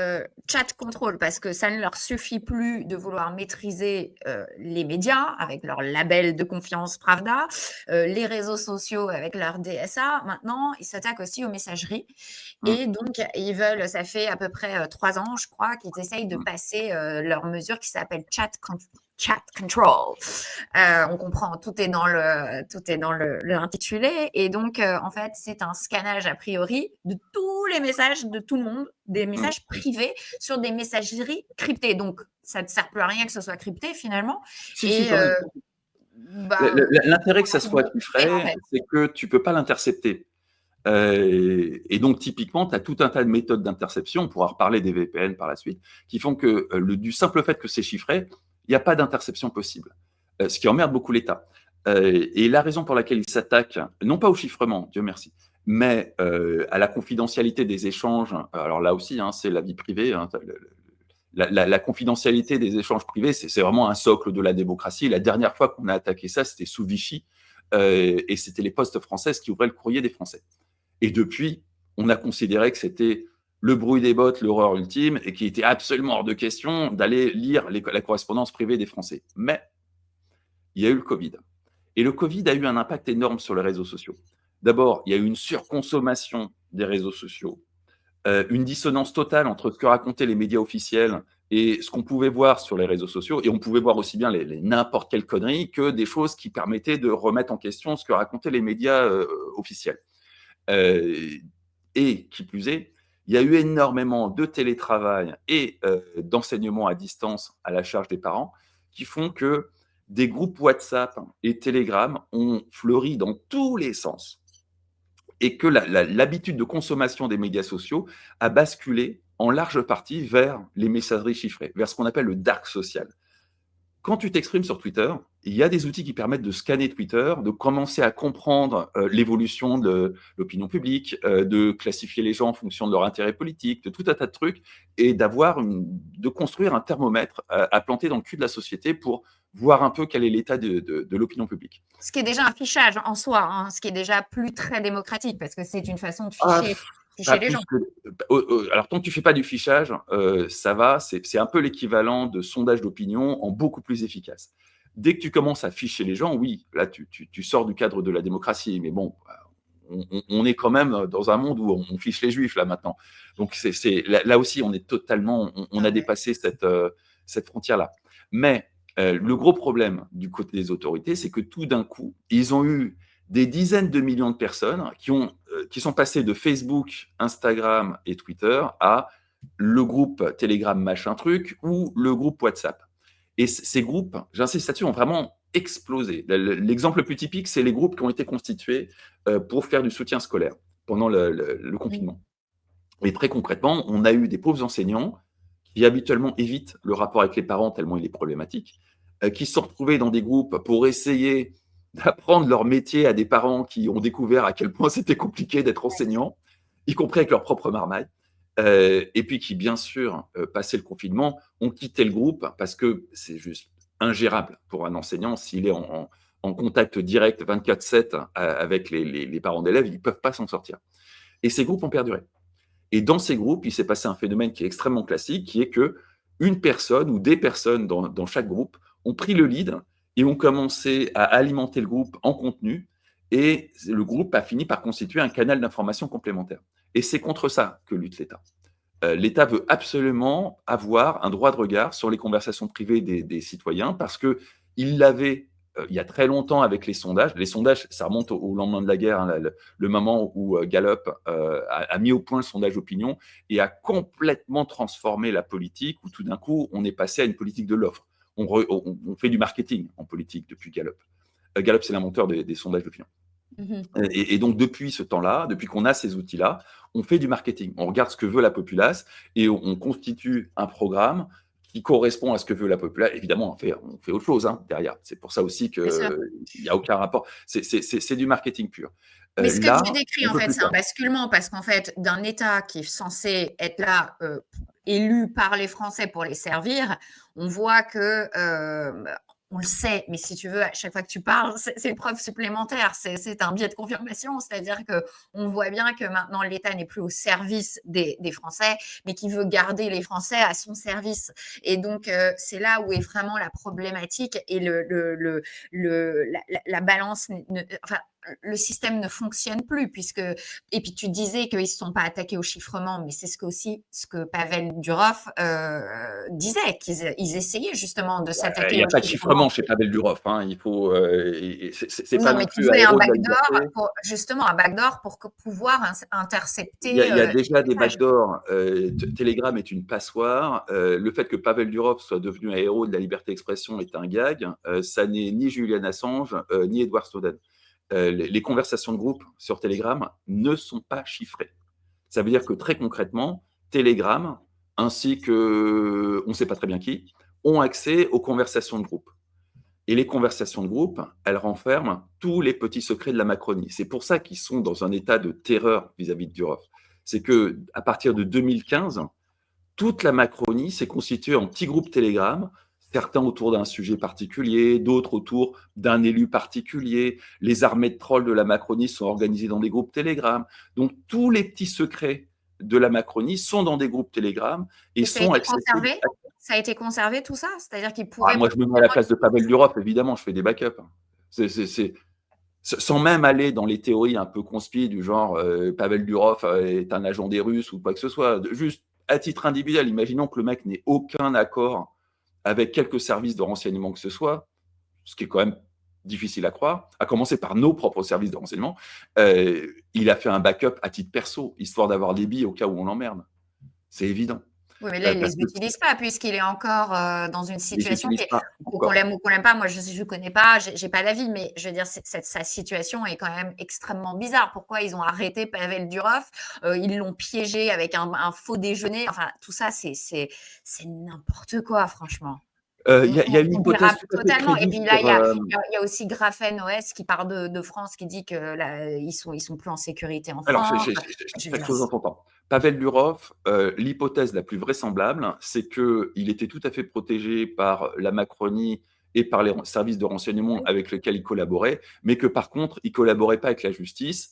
chat control parce que ça ne leur suffit plus de vouloir maîtriser les médias avec leur label de confiance Pravda, les réseaux sociaux avec leur DSA. Maintenant, ils s'attaquent aussi aux messageries. Hum, Et donc, ils veulent, ça fait à peu près 3 ans, je crois, qu'ils essayent de hum, passer leur mesure qui s'appelle chat control. On comprend, tout est dans l'intitulé. Et donc, en fait, c'est un scannage a priori de tous les messages de tout le monde, des hum. messages privés sur des messageries cryptées. Donc, ça ne sert plus à rien que ce soit crypté finalement. Si, si, Et quand même. bah, L'intérêt que ça soit en chiffré, fait. c'est que tu peux pas l'intercepter. Et donc, typiquement, tu as tout un tas de méthodes d'interception, on pourra reparler des VPN par la suite, qui font que du simple fait que c'est chiffré, il n'y a pas d'interception possible, ce qui emmerde beaucoup l'État. Et la raison pour laquelle il s'attaque, non pas au chiffrement, Dieu merci, mais à la confidentialité des échanges, alors là aussi, hein, c'est la vie privée, hein, la confidentialité des échanges privés, c'est vraiment un socle de la démocratie. La dernière fois qu'on a attaqué ça, c'était sous Vichy, et c'était les postes françaises qui ouvraient le courrier des Français. Et depuis, on a considéré que c'était le bruit des bottes, l'horreur ultime, et qu'il était absolument hors de question d'aller lire la correspondance privée des Français. Mais il y a eu le Covid. Et le Covid a eu un impact énorme sur les réseaux sociaux. D'abord, il y a eu une surconsommation des réseaux sociaux, une dissonance totale entre ce que racontaient les médias officiels et ce qu'on pouvait voir sur les réseaux sociaux. Et on pouvait voir aussi bien les n'importe quelle connerie que des choses qui permettaient de remettre en question ce que racontaient les médias officiels. Euh, et qui plus est, il y a eu énormément de télétravail et d'enseignement à distance à la charge des parents qui font que des groupes WhatsApp et Telegram ont fleuri dans tous les sens et que l'habitude de consommation des médias sociaux a basculé en large partie vers les messageries chiffrées, vers ce qu'on appelle le dark social. Quand tu t'exprimes sur Twitter, il y a des outils qui permettent de scanner Twitter, de commencer à comprendre l'évolution de l'opinion publique, de classifier les gens en fonction de leur intérêt politique, de tout un tas de trucs, et de construire un thermomètre à planter dans le cul de la société pour voir un peu quel est l'état de l'opinion publique. Ce qui est déjà un fichage en soi, hein, ce qui est déjà plus très démocratique parce que c'est une façon de Ah, pas ficher les gens. plus que. Alors, tant que tu fais pas du fichage, ça va. C'est un peu l'équivalent de sondage d'opinion en beaucoup plus efficace. Dès que tu commences à ficher les gens, oui, là, tu sors du cadre de la démocratie. Mais bon, on est quand même dans un monde où on fiche les juifs, là, maintenant. Donc, là aussi, on est totalement. On a Ah ouais. dépassé cette frontière-là. Mais le gros problème du côté des autorités, c'est que tout d'un coup, ils ont eu des dizaines de millions de personnes qui sont passées de Facebook, Instagram et Twitter à le groupe Telegram machin truc ou le groupe WhatsApp. Et ces groupes, j'insiste là-dessus, ont vraiment explosé. L'exemple le plus typique, c'est les groupes qui ont été constitués pour faire du soutien scolaire pendant le confinement. Et très concrètement, on a eu des pauvres enseignants qui habituellement évitent le rapport avec les parents tellement il est problématique, qui se sont retrouvés dans des groupes pour essayer d'apprendre leur métier à des parents qui ont découvert à quel point c'était compliqué d'être enseignant, y compris avec leur propre marmaille, et puis qui, bien sûr, passé le confinement, ont quitté le groupe parce que c'est juste ingérable pour un enseignant s'il est en contact direct 24/7 avec les parents d'élèves, ils ne peuvent pas s'en sortir. Et ces groupes ont perduré. Et dans ces groupes, il s'est passé un phénomène qui est extrêmement classique, qui est que une personne ou des personnes dans chaque groupe ont pris le lead et ont commencé à alimenter le groupe en contenu. Et le groupe a fini par constituer un canal d'information complémentaire. Et c'est contre ça que lutte l'État. l'État veut absolument avoir un droit de regard sur les conversations privées des citoyens parce qu'il l'avait il y a très longtemps avec les sondages. Les sondages, ça remonte au lendemain de la guerre, hein, le moment où Gallup a mis au point le sondage opinion et a complètement transformé la politique, où tout d'un coup, on est passé à une politique de l'offre. On fait du marketing en politique depuis Gallup. Gallup, c'est l'inventeur des sondages d'opinion. Et donc, depuis ce temps-là, depuis qu'on a ces outils-là, on fait du marketing. On regarde ce que veut la populace et on constitue un programme qui correspond à ce que veut la populace. Évidemment, on fait autre chose derrière. C'est pour ça aussi Bien sûr. qu'il n'y a aucun rapport. C'est du marketing pur. Mais ce que Là, tu décris, on en peut fait, plus c'est un faire. basculement parce qu'en fait, d'un État qui est censé être là, élu par les Français pour les servir, on voit que, on le sait, mais si tu veux, à chaque fois que tu parles, c'est une preuve supplémentaire, c'est un biais de confirmation, c'est-à-dire qu'on voit bien que maintenant l'État n'est plus au service des Français, mais qui veut garder les Français à son service. Et donc, c'est là où est vraiment la problématique et la balance, enfin, le système ne fonctionne plus puisque et puis tu disais qu'ils ne se sont pas attaqués au chiffrement, mais c'est ce que Pavel Durov disait, qu'ils essayaient justement de Il s'attaquer n'y au a pas de chiffrement. chiffrement chez Pavel Durov. Il faut, c'est pas Non, non mais tu plus voulais un aéro de la backdoor, liberté. justement un backdoor pour pouvoir intercepter Il y a les déjà des messages. backdoors. Telegram est une passoire. Le fait que Pavel Durov soit devenu un héros de la liberté d'expression est un gag. Ça n'est ni Julian Assange, ni Edward Snowden. Les conversations de groupe sur Telegram ne sont pas chiffrées. Ça veut dire que très concrètement, Telegram, ainsi que on ne sait pas très bien qui, ont accès aux conversations de groupe. Et les conversations de groupe, elles renferment tous les petits secrets de la Macronie. C'est pour ça qu'ils sont dans un état de terreur vis-à-vis de Durov. C'est que à partir de 2015, toute la Macronie s'est constituée en petits groupes Telegram, certains autour d'un sujet particulier, d'autres autour d'un élu particulier. Les armées de trolls de la Macronie sont organisées dans des groupes Telegram. Donc tous les petits secrets de la Macronie sont dans des groupes Telegram et Et ça a sont été accessibles. conservé? Ça a été conservé tout ça? C'est-à-dire qu'ils Ah, pourraient moi, je me mets à la potentiellement place de Pavel utiliser. Durov, évidemment, je fais des backups. C'est, sans même aller dans les théories un peu conspi du genre Pavel Durov est un agent des Russes ou quoi que ce soit. Juste à titre individuel, imaginons que le mec n'ait aucun accord avec quelques services de renseignement que ce soit, ce qui est quand même difficile à croire, à commencer par nos propres services de renseignement. Il a fait un backup à titre perso, histoire d'avoir des billes au cas où on l'emmerde. C'est évident. Oui, mais là, il Parce les que utilise pas puisqu'il est encore dans une il les situation qui utilise est, pas qu'on encore. l'aime ou qu'on l'aime pas. Moi, je connais pas, j'ai pas d'avis, mais je veux dire, sa situation est quand même extrêmement bizarre. Pourquoi ils ont arrêté Pavel Durov? Ils l'ont piégé avec un faux déjeuner. Enfin, tout ça, c'est n'importe quoi, franchement. Il y a une On hypothèse dérape tout à fait totalement. Et crédible puis là, sur. il y a aussi Graphène OS qui part de France, qui dit que là, ils sont plus en sécurité en Alors, France. Je veux chaque dire, chose en son temps. Pavel Durov, l'hypothèse la plus vraisemblable, c'est qu'il était tout à fait protégé par la Macronie et par les services de renseignement avec lesquels il collaborait, mais que par contre, il collaborait pas avec la justice.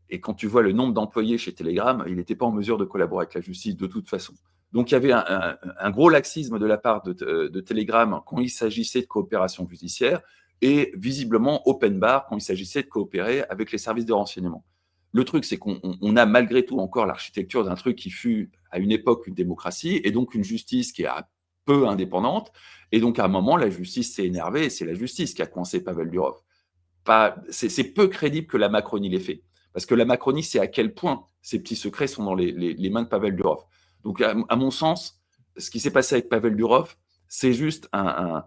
Et quand tu vois le nombre d'employés chez Telegram, il n'était pas en mesure de collaborer avec la justice de toute façon. Donc il y avait un gros laxisme de la part de Telegram quand il s'agissait de coopération judiciaire et visiblement open bar quand il s'agissait de coopérer avec les services de renseignement. Le truc, c'est qu'on a malgré tout encore l'architecture d'un truc qui fut à une époque une démocratie et donc une justice qui est un peu indépendante. Et donc à un moment, la justice s'est énervée et c'est la justice qui a coincé Pavel Durov. C'est peu crédible que la Macronie l'ait fait. Parce que la Macronie, c'est à quel point ces petits secrets sont dans les mains de Pavel Durov. Donc, à mon sens, ce qui s'est passé avec Pavel Durov, c'est juste un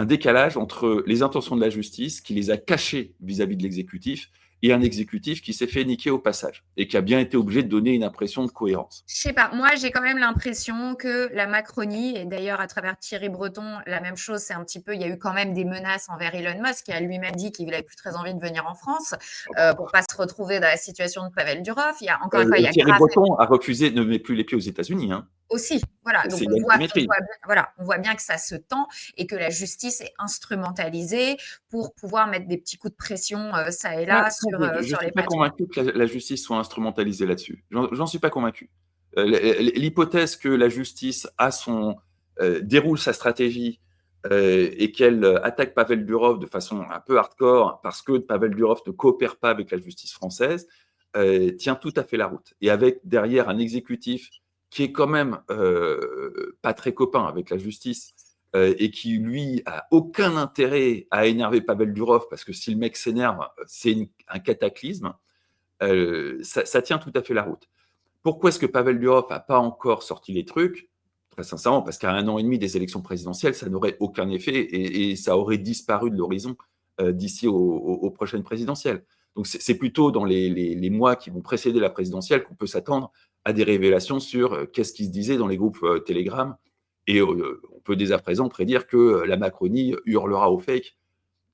décalage entre les intentions de la justice, qui les a cachées vis-à-vis de l'exécutif, et un exécutif qui s'est fait niquer au passage, et qui a bien été obligé de donner une impression de cohérence. Je sais pas, moi j'ai quand même l'impression que la Macronie, et d'ailleurs à travers Thierry Breton, la même chose, c'est un petit peu, il y a eu quand même des menaces envers Elon Musk, qui a lui-même dit qu'il n'avait plus très envie de venir en France pour pas se retrouver dans la situation de Pavel Durov. Il y a encore une fois, il y a Thierry Graf Breton a refusé, ne met plus les pieds aux États-Unis. aussi. Voilà, donc Il y a une symétrie. on voit bien que ça se tend et que la justice est instrumentalisée pour pouvoir mettre des petits coups de pression ça et là Je ne sur suis les pas patrons. convaincu que la justice soit instrumentalisée là-dessus. J'en suis pas convaincu. L'hypothèse que la justice déroule sa stratégie et qu'elle attaque Pavel Durov de façon un peu hardcore parce que Pavel Durov ne coopère pas avec la justice française tient tout à fait la route. Et avec derrière un exécutif qui est quand même pas très copain avec la justice, et qui, lui, a aucun intérêt à énerver Pavel Durov, parce que si le mec s'énerve, c'est un cataclysme, ça tient tout à fait la route. Pourquoi est-ce que Pavel Durov n'a pas encore sorti les trucs? Très sincèrement, parce qu'à 1 an et demi des élections présidentielles, ça n'aurait aucun effet et ça aurait disparu de l'horizon d'ici aux prochaines présidentielles. Donc c'est plutôt dans les mois qui vont précéder la présidentielle qu'on peut s'attendre à des révélations sur qu'est-ce qui se disait dans les groupes Telegram. Et on peut dès à présent prédire que la Macronie hurlera au fake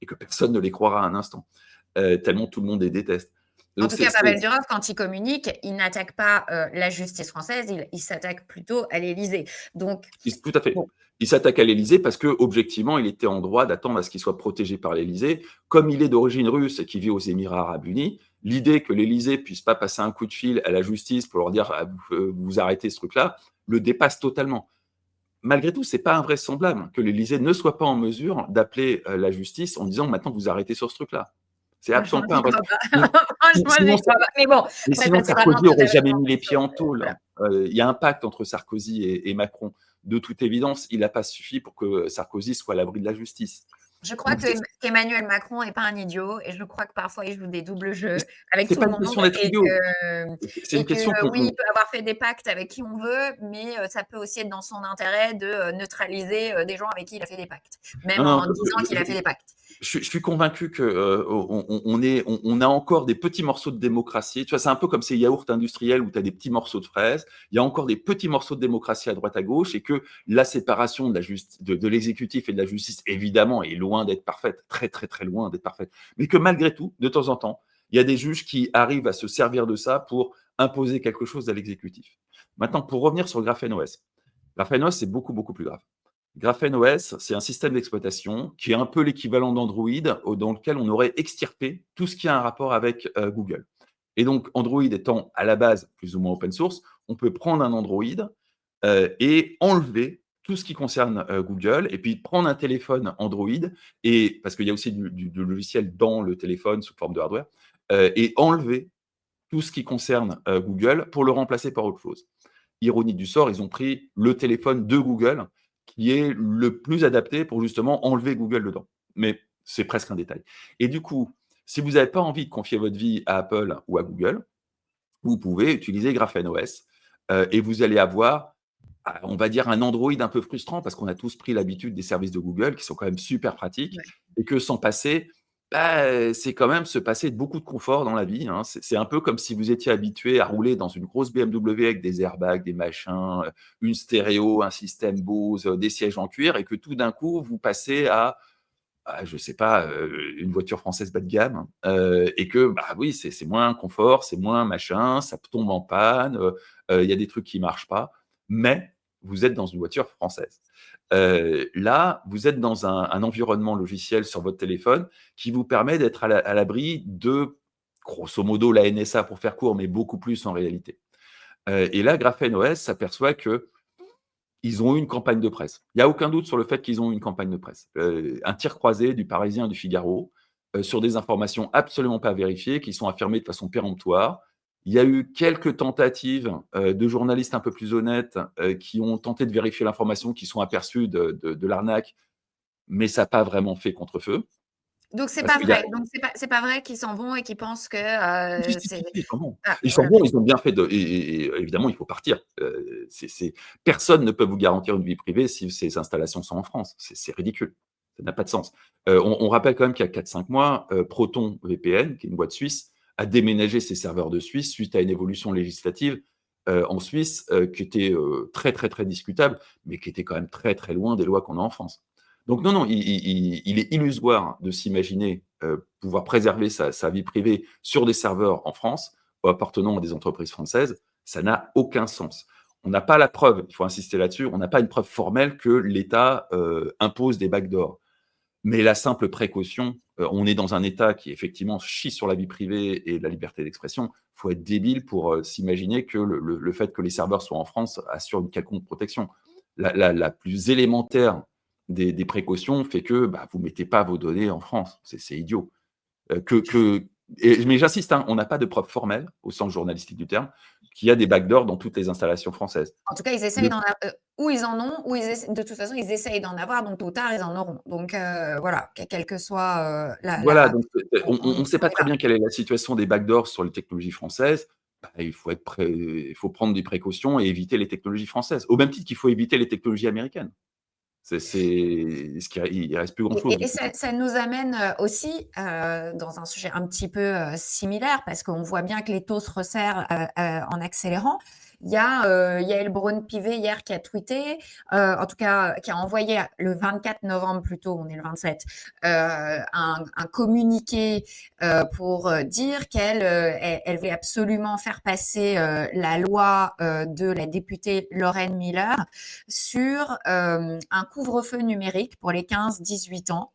et que personne ne les croira un instant, tellement tout le monde les déteste. En Donc tout cas, Pavel Durov, quand il communique, il n'attaque pas la justice française, il s'attaque plutôt à l'Élysée. Donc, tout à fait. bon. Il s'attaque à l'Élysée parce que, objectivement, il était en droit d'attendre à ce qu'il soit protégé par l'Élysée. Comme il est d'origine russe et qu'il vit aux Émirats arabes unis, l'idée que l'Élysée puisse pas passer un coup de fil à la justice pour leur dire vous arrêtez ce truc-là, le dépasse totalement. Malgré tout, c'est pas invraisemblable que l'Élysée ne soit pas en mesure d'appeler la justice en disant maintenant vous arrêtez sur ce truc-là. C'est Franchement, absolument pas j'y crois invraisemblable. pas. Franchement, Sinon, j'y crois pas. Mais bon, sinon c'est vraiment Sarkozy tout n'aurait à fait jamais mis les pieds en perso. taule. Voilà. Il y a un pacte entre Sarkozy et Macron. De toute évidence, il n'a pas suffi pour que Sarkozy soit à l'abri de la justice. Je crois qu'Emmanuel Macron n'est pas un idiot et je crois que parfois il joue des doubles jeux avec C'est tout pas le une monde question d'être et idiot. C'est une que question oui, il peut avoir fait des pactes avec qui on veut, mais ça peut aussi être dans son intérêt de neutraliser des gens avec qui il a fait des pactes, même en disant qu'il a fait des pactes. Je suis convaincu qu'on a encore des petits morceaux de démocratie. Tu vois, c'est un peu comme ces yaourts industriels où tu as des petits morceaux de fraises. Il y a encore des petits morceaux de démocratie à droite à gauche et que la séparation de l'exécutif et de la justice, évidemment, est loin d'être parfaite, très très très loin d'être parfaite. Mais que malgré tout, de temps en temps, il y a des juges qui arrivent à se servir de ça pour imposer quelque chose à l'exécutif. Maintenant, pour revenir sur GrapheneOS. GrapheneOS, c'est beaucoup beaucoup plus grave. GrapheneOS, c'est un système d'exploitation qui est un peu l'équivalent d'Android, dans lequel on aurait extirpé tout ce qui a un rapport avec Google. Et donc, Android étant à la base plus ou moins open source, on peut prendre un Android et enlever tout ce qui concerne Google, et puis prendre un téléphone Android, et, parce qu'il y a aussi du logiciel dans le téléphone sous forme de hardware, et enlever tout ce qui concerne Google pour le remplacer par autre chose. Ironie du sort, ils ont pris le téléphone de Google qui est le plus adapté pour justement enlever Google dedans. Mais c'est presque un détail. Et du coup, si vous n'avez pas envie de confier votre vie à Apple ou à Google, vous pouvez utiliser GrapheneOS et vous allez avoir, on va dire, un Android un peu frustrant parce qu'on a tous pris l'habitude des services de Google qui sont quand même super pratiques, Ouais. et que sans passer, c'est quand même se passer de beaucoup de confort dans la vie. Hein. C'est un peu comme si vous étiez habitué à rouler dans une grosse BMW avec des airbags, des machins, une stéréo, un système Bose, des sièges en cuir, et que tout d'un coup, vous passez à je sais pas, une voiture française bas de gamme, et que, oui, c'est moins confort, c'est moins machin, ça tombe en panne, il y a des trucs qui marchent pas, mais vous êtes dans une voiture française. Là, vous êtes dans un environnement logiciel sur votre téléphone qui vous permet d'être à l'abri de, grosso modo, la NSA pour faire court, mais beaucoup plus en réalité. Et là, GrapheneOS s'aperçoit que ils ont eu une campagne de presse. Il n'y a aucun doute sur le fait qu'ils ont eu une campagne de presse. Un tir croisé du Parisien et du Figaro sur des informations absolument pas vérifiées qui sont affirmées de façon péremptoire. Il y a eu quelques tentatives de journalistes un peu plus honnêtes qui ont tenté de vérifier l'information, qui sont aperçus de l'arnaque, mais ça n'a pas vraiment fait contre-feu. Donc c'est Parce pas qu'il y a vrai. Donc c'est pas vrai qu'ils s'en vont et qu'ils pensent que Si, si, c'est. si, ils sont bons. Ah, Ils sont voilà. bons, ils ont bien fait et évidemment, il faut partir. Personne ne peut vous garantir une vie privée si ces installations sont en France. C'est ridicule. Ça n'a pas de sens. On rappelle quand même qu'il y a 4-5 mois, Proton VPN, qui est une boîte suisse, a déménagé ses serveurs de Suisse suite à une évolution législative en Suisse qui était très, très, très discutable, mais qui était quand même très, très loin des lois qu'on a en France. Donc non, il est illusoire de s'imaginer pouvoir préserver sa vie privée sur des serveurs en France appartenant à des entreprises françaises. Ça n'a aucun sens. On n'a pas la preuve, il faut insister là-dessus, on n'a pas une preuve formelle que l'État impose des backdoors. Mais la simple précaution, on est dans un État qui effectivement chie sur la vie privée et la liberté d'expression. Il faut être débile pour s'imaginer que le fait que les serveurs soient en France assure une quelconque protection. La plus élémentaire des précautions fait que vous ne mettez pas vos données en France. C'est idiot. Que Mais j'insiste, hein, on n'a pas de preuve formelle, au sens journalistique du terme, qu'il y a des backdoors dans toutes les installations françaises. En tout cas, ils essayent Le d'en avoir, ou ils en ont, ou ils essa de toute façon, ils essayent d'en avoir, donc tôt ou tard, ils en auront. Donc voilà, quelle que soit, Voilà, donc on on ne sait en pas est très là. bien quelle est la situation des backdoors sur les technologies françaises. Bah, il faut prendre des précautions et éviter les technologies françaises, au même titre qu'il faut éviter les technologies américaines. C'est ce qui il reste plus grand chose Et du coup. ça nous amène, aussi, dans un sujet un petit peu, similaire parce qu'on voit bien que les taux se resserrent, en accélérant. Il y a, Yael Braun-Pivet hier qui a tweeté, en tout cas, qui a envoyé le 24 novembre plutôt, on est le 27, un communiqué, pour, dire elle voulait absolument faire passer, la loi, de la députée Lorraine Miller sur, un couvre-feu numérique pour les 15-18 ans.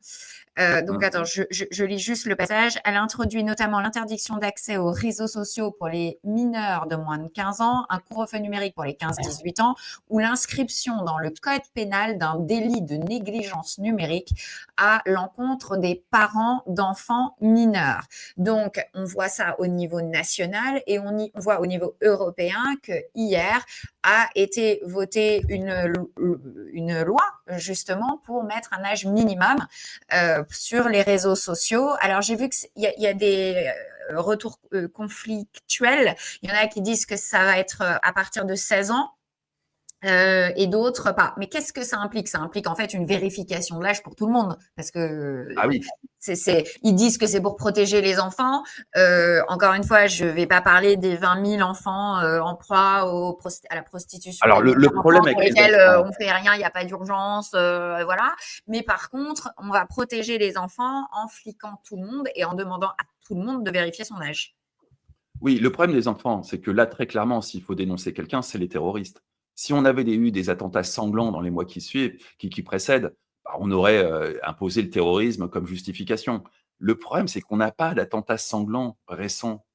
Donc Mmh. attends, je lis juste le passage. Elle introduit notamment l'interdiction d'accès aux réseaux sociaux pour les mineurs de moins de 15 ans, un couvre-feu numérique pour les 15-18 ans, ou l'inscription dans le code pénal d'un délit de négligence numérique à l'encontre des parents d'enfants mineurs. Donc, on voit ça au niveau national et on voit au niveau européen que hier a été votée une loi justement pour mettre un âge minimum sur les réseaux sociaux. Alors, j'ai vu qu'il y a des retours conflictuels. Il y en a qui disent que ça va être à partir de 16 ans. Et d'autres pas. Mais qu'est-ce que ça implique? Ça implique en fait une vérification de l'âge pour tout le monde, parce que Ah oui. ils disent que c'est pour protéger les enfants. Encore une fois, je vais pas parler des 20 000 enfants en proie à la prostitution des Alors mineurs le enfants problème avec pour les lesquels enfants on fait rien, il n'y a pas d'urgence, voilà. Mais par contre, on va protéger les enfants en fliquant tout le monde et en demandant à tout le monde de vérifier son âge. oui, le problème des enfants, c'est que là, très clairement, s'il faut dénoncer quelqu'un, c'est les terroristes. Si on avait eu des attentats sanglants dans les mois qui suivent, qui précèdent, bah, on aurait, imposé le terrorisme comme justification. Le problème, c'est qu'on n'a pas d'attentats sanglants récents.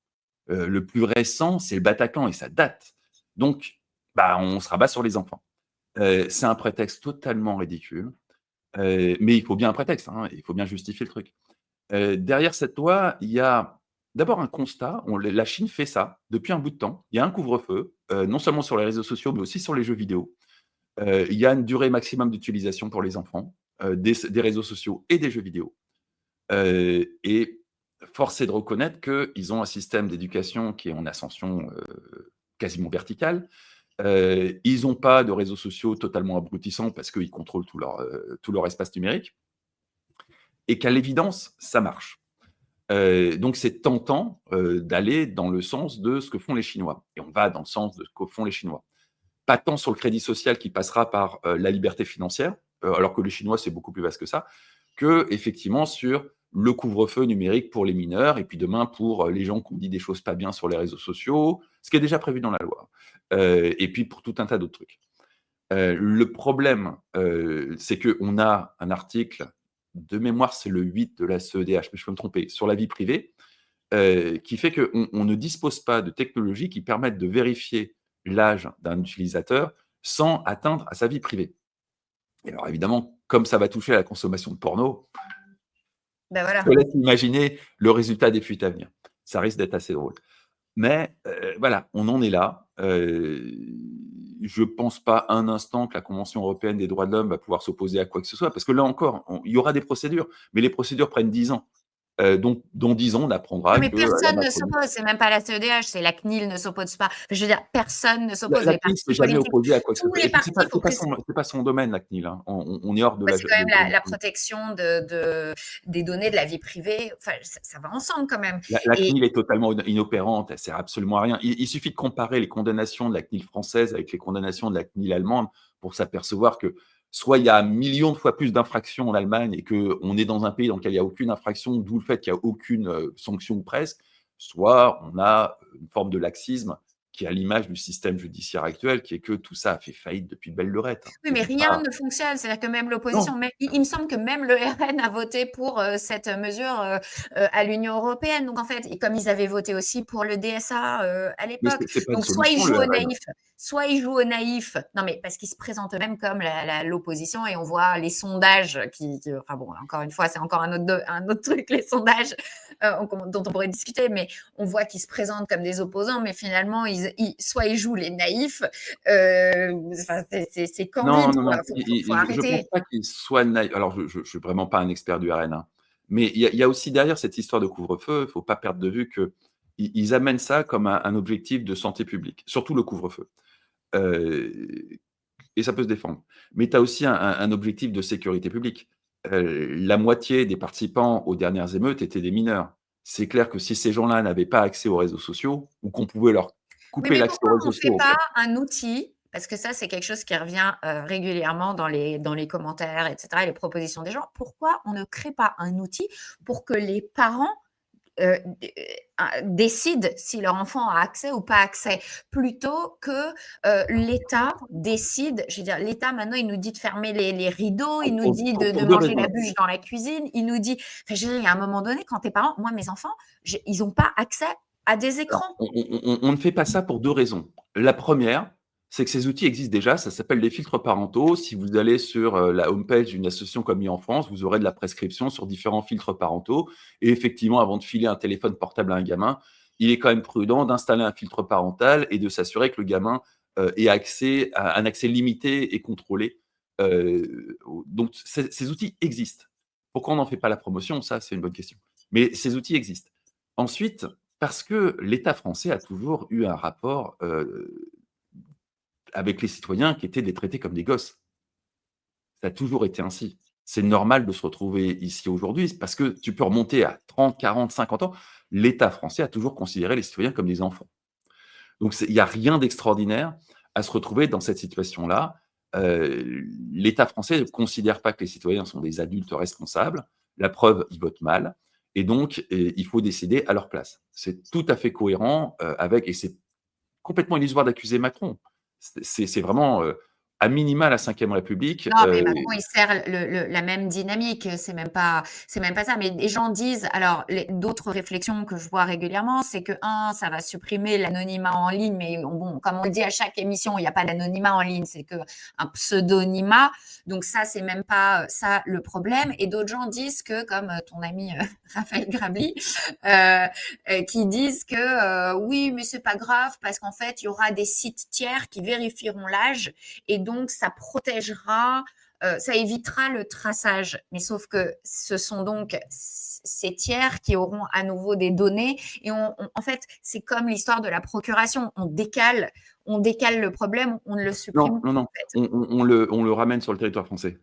Le plus récent, c'est le Bataclan et ça date. Donc, bah, on se rabat sur les enfants. C'est un prétexte totalement ridicule, mais il faut bien un prétexte, hein, il faut bien justifier le truc. Derrière cette loi, il y a d'abord un constat, la Chine fait ça depuis un bout de temps. Il y a un couvre-feu, non seulement sur les réseaux sociaux, mais aussi sur les jeux vidéo. Il y a une durée maximum d'utilisation pour les enfants, des réseaux sociaux et des jeux vidéo. Et force est de reconnaître qu'ils ont un système d'éducation qui est en ascension, quasiment verticale. Ils n'ont pas de réseaux sociaux totalement abrutissants parce qu'ils contrôlent tout leur espace numérique et qu'à l'évidence, ça marche. Donc c'est tentant, d'aller dans le sens de ce que font les Chinois et on va dans le sens de ce que font les Chinois. Pas tant sur le crédit social qui passera par, la liberté financière, alors que les Chinois, c'est beaucoup plus vaste que ça, qu'effectivement sur le couvre-feu numérique pour les mineurs et puis demain pour, les gens qui ont dit des choses pas bien sur les réseaux sociaux, ce qui est déjà prévu dans la loi, et puis pour tout un tas d'autres trucs. Le problème, c'est qu'on a un article, de mémoire, c'est le 8 de la CEDH, mais je peux me tromper, sur la vie privée, qui fait qu'on ne dispose pas de technologies qui permettent de vérifier l'âge d'un utilisateur sans atteindre à sa vie privée. Et alors évidemment, comme ça va toucher à la consommation de porno, Ben je te voilà. laisse imaginer le résultat des fuites à venir. Ça risque d'être assez drôle. Mais voilà, on en est là. Je pense pas un instant que la Convention européenne des droits de l'homme va pouvoir s'opposer à quoi que ce soit, parce que là encore, il y aura des procédures, mais les procédures prennent 10 ans. Donc dans 10 ans, on Non, apprendra mais que la personne ne Macronie s'oppose, c'est même pas la CEDH, c'est la CNIL ne s'oppose pas. Je veux dire, personne ne s'oppose, la les CNIL s'est partis jamais politiques, opposée à quoi que ce tous soit. les Et puis partis, il faut préciser. c'est pas son domaine, la CNIL, hein. On est hors de la C'est quand même de la protection des données de la vie privée, enfin, ça va ensemble quand même. la Et CNIL est totalement inopérante, elle sert absolument à rien. Il suffit de comparer les condamnations de la CNIL française avec les condamnations de la CNIL allemande pour s'apercevoir que soit il y a un million de fois plus d'infractions en Allemagne et qu'on est dans un pays dans lequel il n'y a aucune infraction, d'où le fait qu'il n'y a aucune sanction ou presque, soit on a une forme de laxisme qui est à l'image du système judiciaire actuel, qui est que tout ça a fait faillite depuis belle lurette, hein. oui, Je mais dis rien pas ne fonctionne. C'est-à-dire que même l'opposition, non, il me semble que même le RN a voté pour cette mesure à l'Union européenne. Donc en fait, et comme ils avaient voté aussi pour le DSA à mais l'époque. c'est pas une Donc soit ils solution le jouent au RN. naïf, soit ils jouent au naïf, non mais parce qu'ils se présentent eux-mêmes comme l'opposition et on voit les sondages enfin bon, encore une fois, c'est encore un autre truc, les sondages dont on pourrait discuter, mais on voit qu'ils se présentent comme des opposants, mais finalement, soit ils jouent les naïfs, c'est Non, candide, non, quoi. non. Faut Je pense arrêter. pas qu'il soit naïf. Alors, je ne suis vraiment pas un expert du RN, hein. Mais il y a aussi derrière cette histoire de couvre-feu, il faut pas perdre de vue qu'ils amènent ça comme un objectif de santé publique, surtout le couvre-feu. Heu et ça peut se défendre. Mais tu as aussi un objectif de sécurité publique. La moitié des participants aux dernières émeutes étaient des mineurs. C'est clair que si ces gens-là n'avaient pas accès aux réseaux sociaux ou qu'on pouvait leur Oui, couper mais l'accès pourquoi aux on réseaux ne fait sociaux. pas un outil, parce que ça, c'est quelque chose qui revient régulièrement dans les commentaires, etc., et les propositions des gens. Pourquoi on ne crée pas un outil pour que les parents décident si leur enfant a accès ou pas accès, plutôt que l'État décide. Je veux dire, l'État maintenant, il nous dit de fermer les rideaux, il nous dit de Pour 2 manger raisons. la bûche dans la cuisine, il nous dit. Enfin, je veux dire, il y a un moment donné, quand tes parents, moi, mes enfants, ils n'ont pas accès à des Alors, écrans. on ne fait pas ça pour 2 raisons. La première, c'est que ces outils existent déjà, ça s'appelle les filtres parentaux. Si vous allez sur, la homepage d'une association comme en France, vous aurez de la prescription sur différents filtres parentaux et effectivement, avant de filer un téléphone portable à un gamin, il est quand même prudent d'installer un filtre parental et de s'assurer que le gamin, ait accès à un accès limité et contrôlé. Donc ces outils existent. Pourquoi on n'en fait pas la promotion? Ça, c'est une bonne question. Mais ces outils existent. Ensuite, parce que l'État français a toujours eu un rapport, avec les citoyens qui était de les traiter comme des gosses. Ça a toujours été ainsi. C'est normal de se retrouver ici aujourd'hui, parce que tu peux remonter à 30, 40, 50 ans. L'État français a toujours considéré les citoyens comme des enfants. Donc il y a rien d'extraordinaire à se retrouver dans cette situation-là. L'État français ne considère pas que les citoyens sont des adultes responsables. La preuve, ils votent mal et donc il faut décider à leur place. C'est tout à fait cohérent, avec et c'est complètement illusoire d'accuser Macron. C'est vraiment, à minima la Ve République, Non, mais Macron, il sert la même dynamique. C'est même pas ça. Mais les gens disent, alors, d'autres réflexions que je vois régulièrement, c'est que, ça va supprimer l'anonymat en ligne. Mais bon, comme on le dit à chaque émission, il n'y a pas d'anonymat en ligne, c'est qu'un pseudonymat. Donc ça, c'est même pas ça le problème. Et d'autres gens disent que, comme ton ami Raphaël Grabli, qui disent que oui, mais c'est pas grave parce qu'en fait, il y aura des sites tiers qui vérifieront l'âge et donc ça protégera, ça évitera le traçage. Mais sauf que ce sont donc ces tiers qui auront à nouveau des données et en fait, c'est comme l'histoire de la procuration. On décale le problème, on ne le supprime non, pas non, non, en fait. on le ramène sur le territoire français.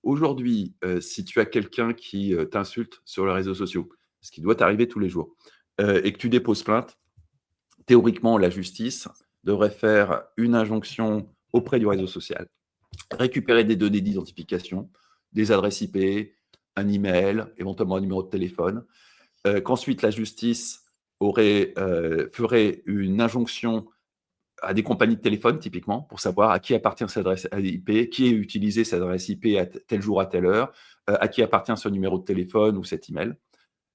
Aujourd'hui, si tu as quelqu'un qui, t'insulte sur les réseaux sociaux, ce qui doit t'arriver tous les jours, et que tu déposes plainte, théoriquement, la justice devrait faire une injonction auprès du réseau social, récupérer des données d'identification, des adresses IP, un email, éventuellement un numéro de téléphone, qu'ensuite la justice ferait une injonction à des compagnies de téléphone, typiquement, pour savoir à qui appartient cette adresse IP, qui a utilisé cette adresse IP à tel jour, à telle heure, à qui appartient ce numéro de téléphone ou cet email.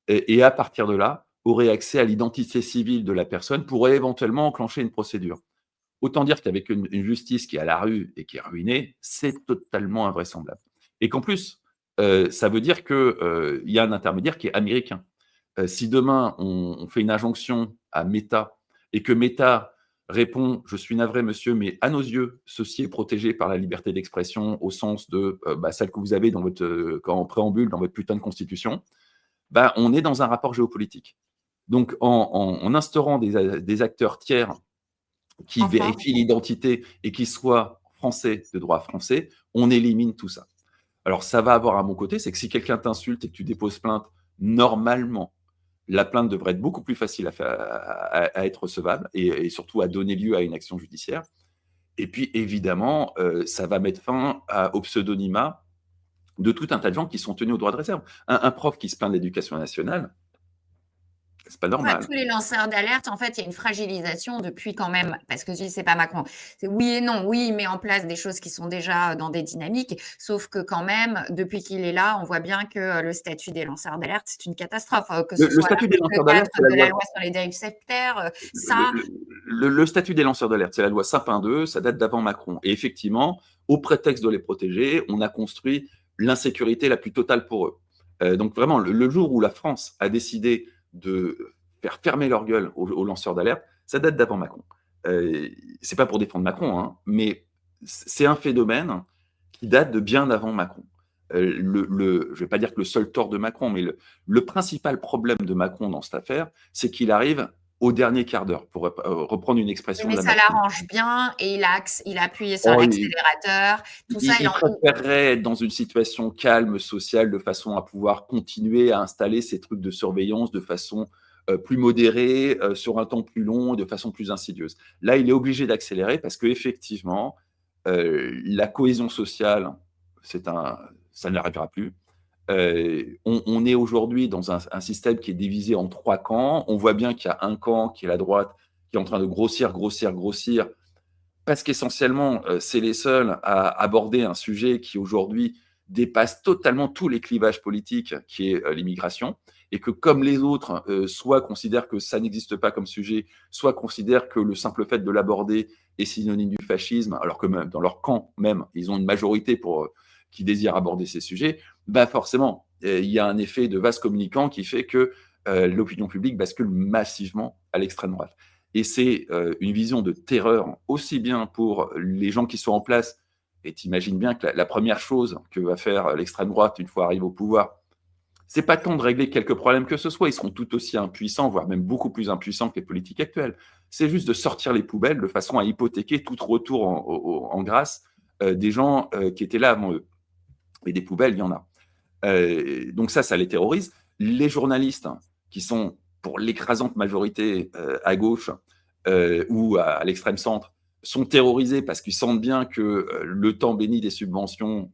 Et à partir de là, aurait accès à l'identité civile de la personne, pourrait éventuellement enclencher une procédure. Autant dire qu'avec une justice qui est à la rue et qui est ruinée, c'est totalement invraisemblable. Et qu'en plus, ça veut dire qu'il y a un intermédiaire qui est américain. Si demain on fait une injonction à Meta et que Meta répond: «Je suis navré monsieur, mais à nos yeux, ceci est protégé par la liberté d'expression au sens de, celle que vous avez dans votre, en préambule dans votre putain de constitution», on est dans un rapport géopolitique. Donc en instaurant des acteurs tiers qui Enfin, vérifient l'identité et qui soient français, de droit français, on élimine tout ça. Alors ça va avoir un bon côté, c'est que si quelqu'un t'insulte et que tu déposes plainte, normalement, la plainte devrait être beaucoup plus facile à être recevable et surtout à donner lieu à une action judiciaire. Et puis évidemment, ça va mettre fin au pseudonymat de tout un tas de gens qui sont tenus au droit de réserve. Un prof qui se plaint de l'éducation nationale, C'est pas Ouais, normal. tous les lanceurs d'alerte, en fait, il y a une fragilisation depuis quand même, parce que je dis c'est pas Macron. C'est oui et non. Oui, il met en place des choses qui sont déjà dans des dynamiques, sauf que quand même, depuis qu'il est là, on voit bien que le statut des lanceurs d'alerte, c'est une catastrophe, que ce Le soit statut des l'article lanceurs d'alerte, 4 c'est la de la loi. loi sur les dérives sectaires, Le, ça, le statut des lanceurs d'alerte, c'est la loi Sapin 2, ça date d'avant Macron. Et effectivement, au prétexte de les protéger, on a construit l'insécurité la plus totale pour eux. Donc vraiment, le jour où la France a décidé de faire fermer leur gueule aux lanceurs d'alerte, ça date d'avant Macron. C'est pas pour défendre Macron, hein, mais c'est un phénomène qui date de bien avant Macron. Je ne vais pas dire que le seul tort de Macron, mais le principal problème de Macron dans cette affaire, c'est qu'il arrive au dernier quart d'heure, pour reprendre une oui, expression de mais la ça machine. l'arrange bien et il a appuyé sur Oh, l'accélérateur. Tout ça, il préférerait être dans une situation calme, sociale, de façon à pouvoir continuer à installer ces trucs de surveillance de façon plus modérée, sur un temps plus long, de façon plus insidieuse. Là, il est obligé d'accélérer parce qu'effectivement, la cohésion sociale, ça n'arrivera plus. On est aujourd'hui dans un système qui est divisé en trois camps. On voit bien qu'il y a un camp qui est la droite, qui est en train de grossir, grossir, grossir, parce qu'essentiellement, c'est les seuls à aborder un sujet qui aujourd'hui dépasse totalement tous les clivages politiques, qui est l'immigration, et que comme les autres, soit considèrent que ça n'existe pas comme sujet, soit considèrent que le simple fait de l'aborder est synonyme du fascisme, alors que même dans leur camp même, ils ont une majorité qui désire aborder ces sujets, bah forcément, il y a un effet de vase communicant qui fait que l'opinion publique bascule massivement à l'extrême droite. Et c'est une vision de terreur aussi bien pour les gens qui sont en place. Et t'imagines bien que la première chose que va faire l'extrême droite une fois arrivé au pouvoir, c'est pas tant de régler quelques problèmes que ce soit, ils seront tout aussi impuissants, voire même beaucoup plus impuissants que les politiques actuelles. C'est juste de sortir les poubelles de façon à hypothéquer tout retour en grâce des gens qui étaient là avant eux. Et des poubelles, il y en a. Donc ça les terrorise. Les journalistes, hein, qui sont pour l'écrasante majorité à gauche ou à l'extrême centre, sont terrorisés parce qu'ils sentent bien que le temps béni des subventions,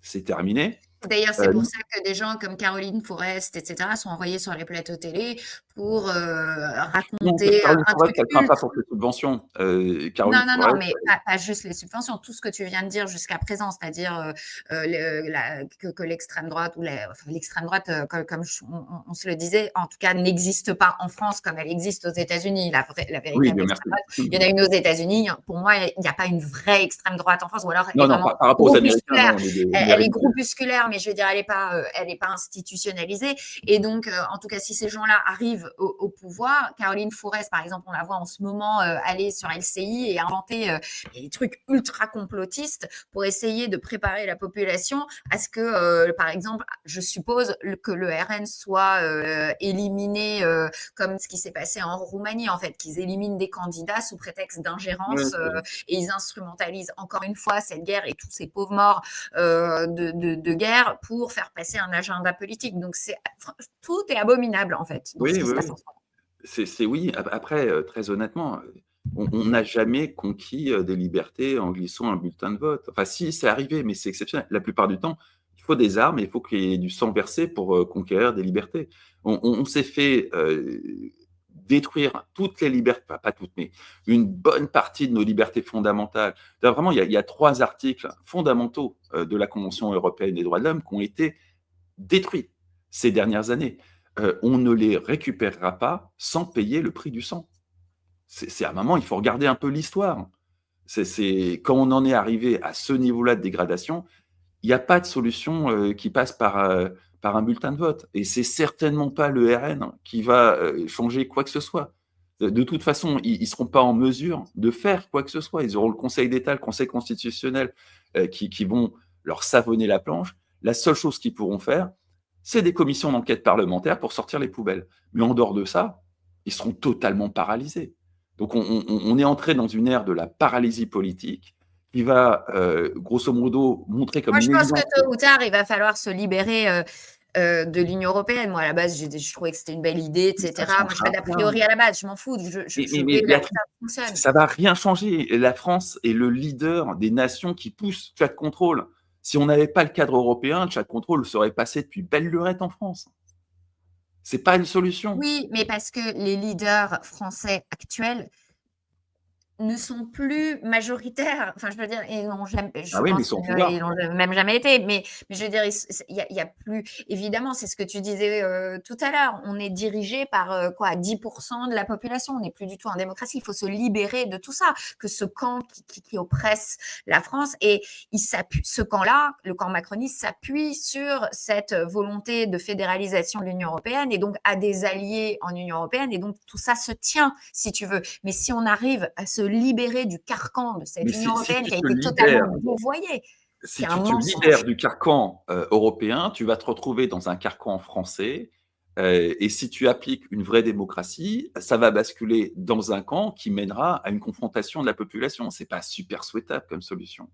c'est terminé. D'ailleurs, c'est Euh, pour ça que des gens comme Caroline Fourest, etc., sont envoyés sur les plateaux télé pour non, raconter Caroline un Forest, truc elle ne craint pas pour les subventions. non, Caroline non, non, Forest, mais pas juste les subventions, tout ce que tu viens de dire jusqu'à présent, c'est-à-dire que l'extrême droite ou enfin, l'extrême droite, comme on se le disait, en tout cas, n'existe pas en France comme elle existe aux États-Unis. La oui, véritable Dieu extrême droite, merci. il y en a une aux États-Unis. Pour moi, il n'y a pas une vraie extrême droite en France, ou alors elle est Non, non, vraiment par rapport aux Américains, groupusculaire. non, on est Elle est ridicule. groupusculaire, mais je veux dire, elle est pas institutionnalisée. Et donc, en tout cas, si ces gens-là arrivent au pouvoir, Caroline Fourest, par exemple, on la voit en ce moment aller sur LCI et inventer des trucs ultra complotistes pour essayer de préparer la population à ce que, par exemple, je suppose que le RN soit éliminé comme ce qui s'est passé en Roumanie, en fait, qu'ils éliminent des candidats sous prétexte d'ingérence Oui. et ils instrumentalisent encore une fois cette guerre et tous ces pauvres morts de guerre pour faire passer un agenda politique. Donc, tout est abominable, en fait, dans ce Oui, qui se oui, passe oui. en ce moment. Oui. Après, très honnêtement, on n'a jamais conquis des libertés en glissant un bulletin de vote. Enfin, si, c'est arrivé, mais c'est exceptionnel. La plupart du temps, il faut des armes et il faut qu'il y ait du sang versé pour conquérir des libertés. On s'est fait détruire toutes les libertés, enfin, pas toutes, mais une bonne partie de nos libertés fondamentales. Vraiment, il y a 3 articles fondamentaux de la Convention européenne des droits de l'homme qui ont été détruits ces dernières années. On ne les récupérera pas sans payer le prix du sang. C'est à un moment, il faut regarder un peu l'histoire. Quand on en est arrivé à ce niveau-là de dégradation, il n'y a pas de solution qui passe par un bulletin de vote. Et c'est certainement pas le RN qui va changer quoi que ce soit. De toute façon, ils ne seront pas en mesure de faire quoi que ce soit. Ils auront le Conseil d'État, le Conseil constitutionnel qui vont leur savonner la planche. La seule chose qu'ils pourront faire, c'est des commissions d'enquête parlementaire pour sortir les poubelles. Mais en dehors de ça, ils seront totalement paralysés. Donc on est entré dans une ère de la paralysie politique qui va, grosso modo, montrer comme Moi, je une pense que évidence. tôt ou tard, il va falloir se libérer de l'Union européenne. Moi, à la base, je trouvais que c'était une belle idée, Mais ça ne etc. Moi, je changera pas d'a rien. priori à la base, je m'en fous. Je Mais vais là où Béatrice, ça fonctionne. ça ne va rien changer. La France est le leader des nations qui poussent chat control. Si on n'avait pas le cadre européen, le chat control serait passé depuis belle lurette en France. C'est pas une solution. Oui, mais parce que les leaders français actuels ne sont plus majoritaires. Enfin, je veux dire, ils n'ont jamais Ah je oui, mais ils pense sont au qu'ils pouvoir. l'ont même jamais été, mais je veux dire, il y a plus évidemment, c'est ce que tu disais, tout à l'heure, on est dirigé par, quoi, 10 de la population. On n'est plus du tout en démocratie. Il faut se libérer de tout ça, que ce camp qui oppresse la France et il s'appuie ce camp-là, le camp macroniste s'appuie sur cette volonté de fédéralisation de l'Union européenne et donc a des alliés en Union européenne et donc tout ça se tient, si tu veux. Mais si on arrive à se libérer du carcan de Mais cette Union si européenne tu qui a te été totalement libères dévoyée, qui si est un tu te libères mensonge. du carcan, européen, tu vas te retrouver dans un carcan français, et si tu appliques une vraie démocratie, ça va basculer dans un camp qui mènera à une confrontation de la population. C'est pas super souhaitable comme solution.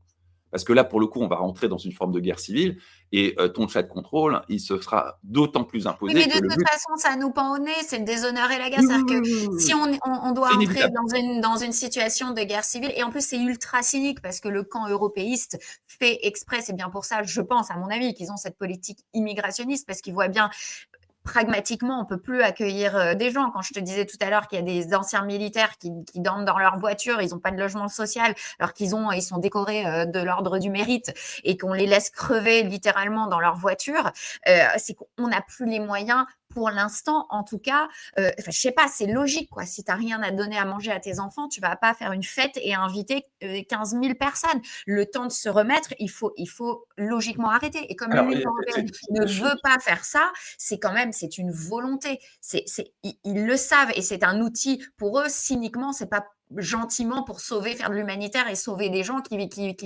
Parce que là, pour le coup, on va rentrer dans une forme de guerre civile et ton chat de contrôle, il se sera d'autant plus Oui, mais imposé de que le toute but façon, ça nous pend au nez, c'est le déshonneur et la guerre. oui, oui, C'est-à-dire oui, que oui, oui, si oui. on doit C'est entrer inévitable. dans une situation de guerre civile, et en plus c'est ultra cynique parce que le camp européiste fait exprès, c'est bien pour ça, je pense, à mon avis, qu'ils ont cette politique immigrationniste parce qu'ils voient bien pragmatiquement, on peut plus accueillir des gens. Quand je te disais tout à l'heure qu'il y a des anciens militaires qui dorment dans leur voiture, ils n'ont pas de logement social, alors ils sont décorés de l'ordre du mérite et qu'on les laisse crever littéralement dans leur voiture, c'est qu'on n'a plus les moyens pour l'instant, en tout cas, enfin, je sais pas, c'est logique, quoi. Si tu n'as rien à donner à manger à tes enfants, tu vas pas faire une fête et inviter 15 000 personnes. Le temps de se remettre, il faut logiquement arrêter. Et comme Alors, l'Union européenne ne je veut pas faire ça, c'est quand même, c'est une volonté. Ils le savent et c'est un outil pour eux, cyniquement, c'est pas gentiment pour sauver, faire de l'humanitaire et sauver des gens qui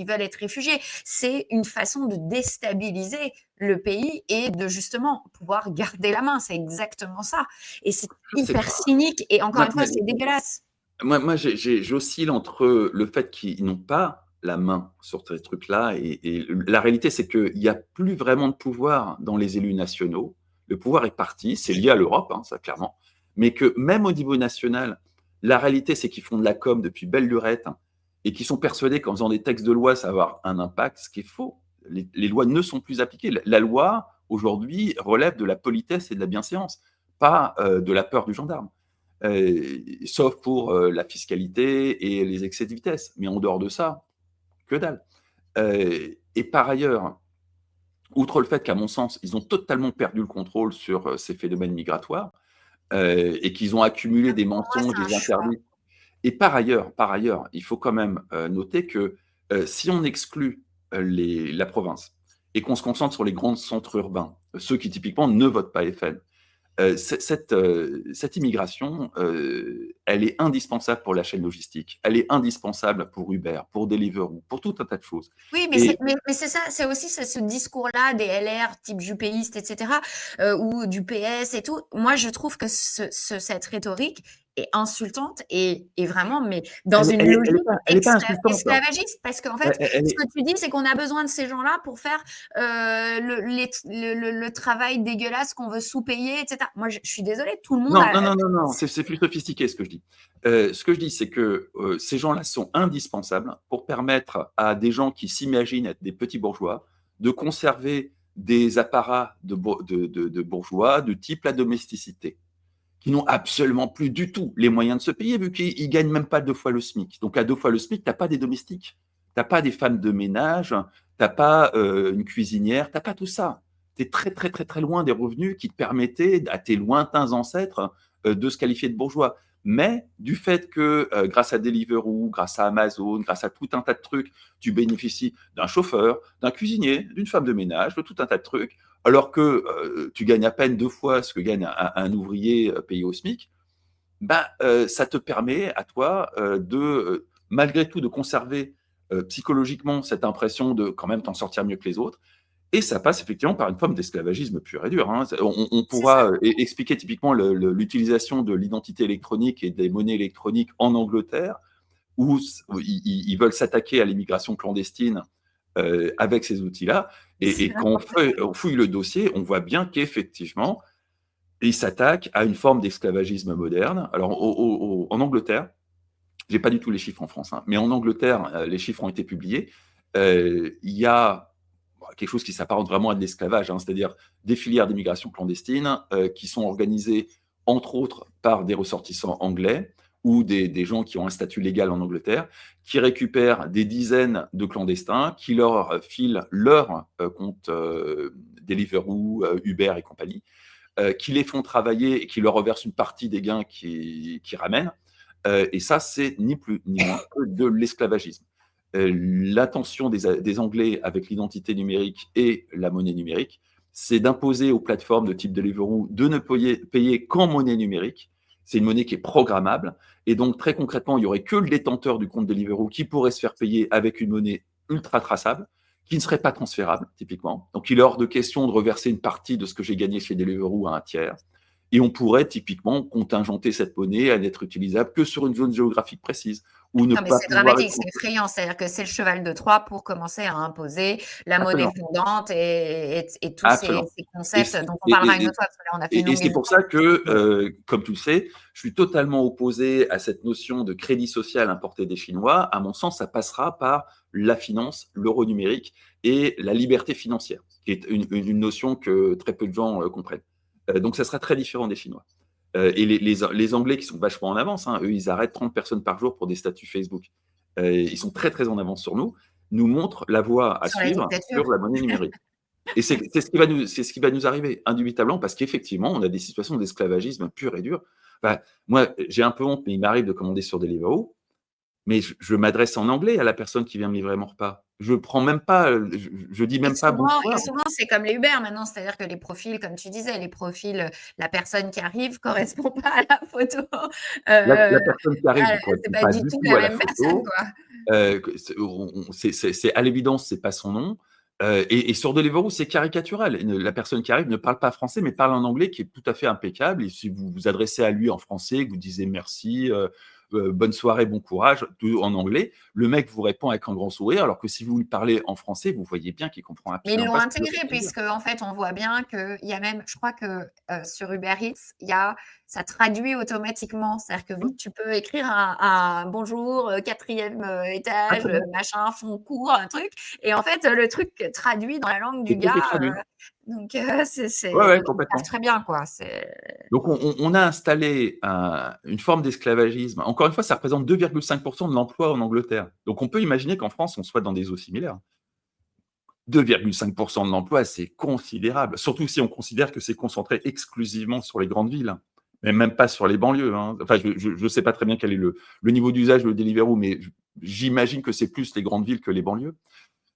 veulent être réfugiés. C'est une façon de déstabiliser le pays et de justement pouvoir garder la main. C'est exactement ça. Et c'est je sais hyper pas. cynique et encore Moi une fois, moi c'est dégueulasse. moi, j'oscille entre le fait qu'ils n'ont pas la main sur ces trucs-là et la réalité, c'est qu'il y a plus vraiment de pouvoir dans les élus nationaux. Le pouvoir est parti, c'est lié à l'Europe, hein, ça clairement. Mais que même au niveau national, la réalité, c'est qu'ils font de la com depuis belle lurette et qu'ils sont persuadés qu'en faisant des textes de loi, ça va avoir un impact, ce qui est faux. Les lois ne sont plus appliquées. La loi, aujourd'hui, relève de la politesse et de la bienséance, pas de la peur du gendarme. Sauf pour la fiscalité et les excès de vitesse. Mais en dehors de ça, que dalle. Et par ailleurs, outre le fait qu'à mon sens, ils ont totalement perdu le contrôle sur ces phénomènes migratoires et qu'ils ont accumulé des Pour moi, mensonges, c'est un des choix. interdits. Et par ailleurs, il faut quand même noter que si on exclut la province et qu'on se concentre sur les grands centres urbains, ceux qui typiquement ne votent pas FN, cette immigration, elle est indispensable pour la chaîne logistique. Elle est indispensable pour Uber, pour Deliveroo, pour tout un tas de choses. Oui, Et mais c'est ça, c'est aussi ce discours-là des LR type juppéiste, etc., ou du PS et tout. Moi, je trouve que cette rhétorique est insultante et vraiment, mais dans une logique elle est pas insultante. esclavagiste, parce qu'en fait, Elle ce est que tu dis, c'est qu'on a besoin de ces gens-là pour faire le travail dégueulasse qu'on veut sous-payer, etc. Moi, je suis désolée, tout le monde non, a. non, non, non, non, c'est plus sophistiqué ce que je dis. Ce que je dis, c'est que ces gens-là sont indispensables pour permettre à des gens qui s'imaginent être des petits bourgeois de conserver des apparats de bourgeois de type la domesticité, qui n'ont absolument plus du tout les moyens de se payer, vu qu'ils ne gagnent même pas 2 fois le SMIC. Donc à 2 fois le SMIC, tu n'as pas des domestiques, tu n'as pas des femmes de ménage, tu n'as pas une cuisinière, tu n'as pas tout ça. Tu es très, très, très, très loin des revenus qui te permettaient à tes lointains ancêtres de se qualifier de bourgeois. Mais du fait que grâce à Deliveroo, grâce à Amazon, grâce à tout un tas de trucs, tu bénéficies d'un chauffeur, d'un cuisinier, d'une femme de ménage, de tout un tas de trucs, alors que tu gagnes à peine 2 fois ce que gagne un ouvrier payé au SMIC, bah, ça te permet à toi malgré tout, de conserver psychologiquement cette impression de quand même t'en sortir mieux que les autres. Et ça passe effectivement par une forme d'esclavagisme pur et dur, hein. On C'est ça. pourra expliquer typiquement l'utilisation de l'identité électronique et des monnaies électroniques en Angleterre, où ils veulent s'attaquer à l'immigration clandestine avec ces outils-là. C'est Et quand n'importe quoi. on fouille le dossier, on voit bien qu'effectivement, ils s'attaquent à une forme d'esclavagisme moderne. Alors, en Angleterre, j'ai pas du tout les chiffres en France, hein, mais en Angleterre, les chiffres ont été publiés. Il y a quelque chose qui s'apparente vraiment à de l'esclavage, hein, c'est-à-dire des filières d'immigration clandestine qui sont organisées, entre autres, par des ressortissants anglais ou des gens qui ont un statut légal en Angleterre, qui récupèrent des dizaines de clandestins, qui leur filent leur compte Deliveroo, Uber et compagnie, qui les font travailler et qui leur reversent une partie des gains qu'ils ramènent. Et ça, c'est ni plus ni moins que de l'esclavagisme. L'intention des Anglais avec l'identité numérique et la monnaie numérique, c'est d'imposer aux plateformes de type Deliveroo de ne payer qu'en monnaie numérique. C'est une monnaie qui est programmable. Et donc, très concrètement, il n'y aurait que le détenteur du compte Deliveroo qui pourrait se faire payer avec une monnaie ultra traçable, qui ne serait pas transférable, typiquement. Donc, il est hors de question de reverser une partie de ce que j'ai gagné chez Deliveroo à un tiers. Et on pourrait typiquement contingenter cette monnaie à n'être utilisable que sur une zone géographique précise. Ou ne Non, mais pas c'est pouvoir dramatique, c'est effrayant. C'est-à-dire que c'est le cheval de Troie pour commencer à imposer la monnaie Absolument. fondante et tous Absolument. ces Et concepts c'est dont on et parlera et une et autre fois, parce que là, on a fait une et longue c'est pour émission. ça que, comme tu le sais, je suis totalement opposé à cette notion de crédit social importé des Chinois. À mon sens, ça passera par la finance, l'euro numérique et la liberté financière, qui est une notion que très peu de gens comprennent. Donc ça sera très différent des Chinois. Et les Anglais qui sont vachement en avance, hein, eux, ils arrêtent 30 personnes par jour pour des statuts Facebook. Ils sont très, très en avance sur nous, nous montrent la voie à Sur la suivre dictature. sur la monnaie numérique. Et c'est ce qui va nous arriver, indubitablement, parce qu'effectivement, on a des situations d'esclavagisme pur et dur. Enfin, moi, j'ai un peu honte, mais il m'arrive de commander sur Deliveroo, mais je m'adresse en anglais à la personne qui vient me livrer mon repas. Je prends même pas, je dis Et même pas souvent bonsoir. et souvent, c'est comme les Uber maintenant, c'est-à-dire que les profils, comme tu disais, les profils, la personne qui arrive correspond pas à la photo, La personne qui arrive ne c'est correspond pas pas du du tout tout la à la même personne, photo. quoi. C'est à l'évidence, c'est pas son nom. Et sur Deliveroo, c'est caricatural. La personne qui arrive ne parle pas français, mais parle en anglais, qui est tout à fait impeccable. Et si vous vous adressez à lui en français, que vous disiez merci, bonne soirée, bon courage, tout en anglais, le mec vous répond avec un grand sourire, alors que si vous lui parlez en français, vous voyez bien qu'il comprend Mais ils absolument l'ont pas ce que vous intégré êtes en train de dire. puisque en fait, on voit bien qu'il y a même je crois que, sur Uber Eats, il y a ça traduit automatiquement. C'est-à-dire que Mmh. vite, tu peux écrire un «Bonjour, 4e, Ah, étage, très bien. machin, fond court», un truc et en fait, le truc traduit dans la langue du Et tout gars, est traduit. donc Ouais, c'est ouais, donc ils savent complètement. très bien, quoi. C'est Donc on a installé une forme d'esclavagisme. Encore une fois, ça représente 2,5% de l'emploi en Angleterre. Donc on peut imaginer qu'en France, on soit dans des eaux similaires. 2,5% de l'emploi, c'est considérable, surtout si on considère que c'est concentré exclusivement sur les grandes villes, mais même pas sur les banlieues, hein. Enfin, je ne sais pas très bien quel est le niveau d'usage de Deliveroo, mais j'imagine que c'est plus les grandes villes que les banlieues.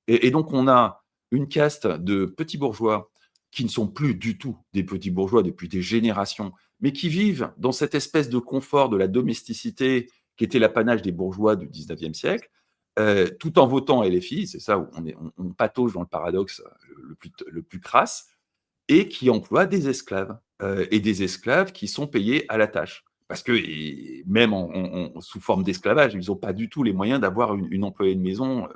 Et donc, on a une caste de petits bourgeois qui ne sont plus du tout des petits bourgeois depuis des générations, mais qui vivent dans cette espèce de confort de la domesticité qui était l'apanage des bourgeois du 19e siècle, tout en votant LFI, c'est ça où on patauge dans le paradoxe le plus crasse, et qui emploient des esclaves, et des esclaves qui sont payés à la tâche. Parce que même sous forme d'esclavage, ils n'ont pas du tout les moyens d'avoir une employée de maison,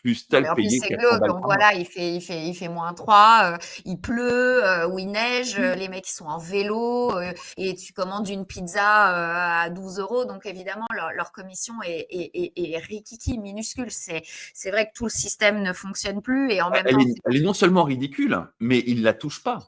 non, mais fût-elle en plus, payée c'est 400 glauque. balles On par voit mois. là, il fait -3, il pleut, ou il neige, les mecs, ils sont en vélo, et tu commandes une pizza, à 12 €. Donc évidemment, leur commission est rikiki, minuscule. C'est vrai que tout le système ne fonctionne plus et en même temps, c'est Elle est non seulement ridicule, mais ils la touchent pas.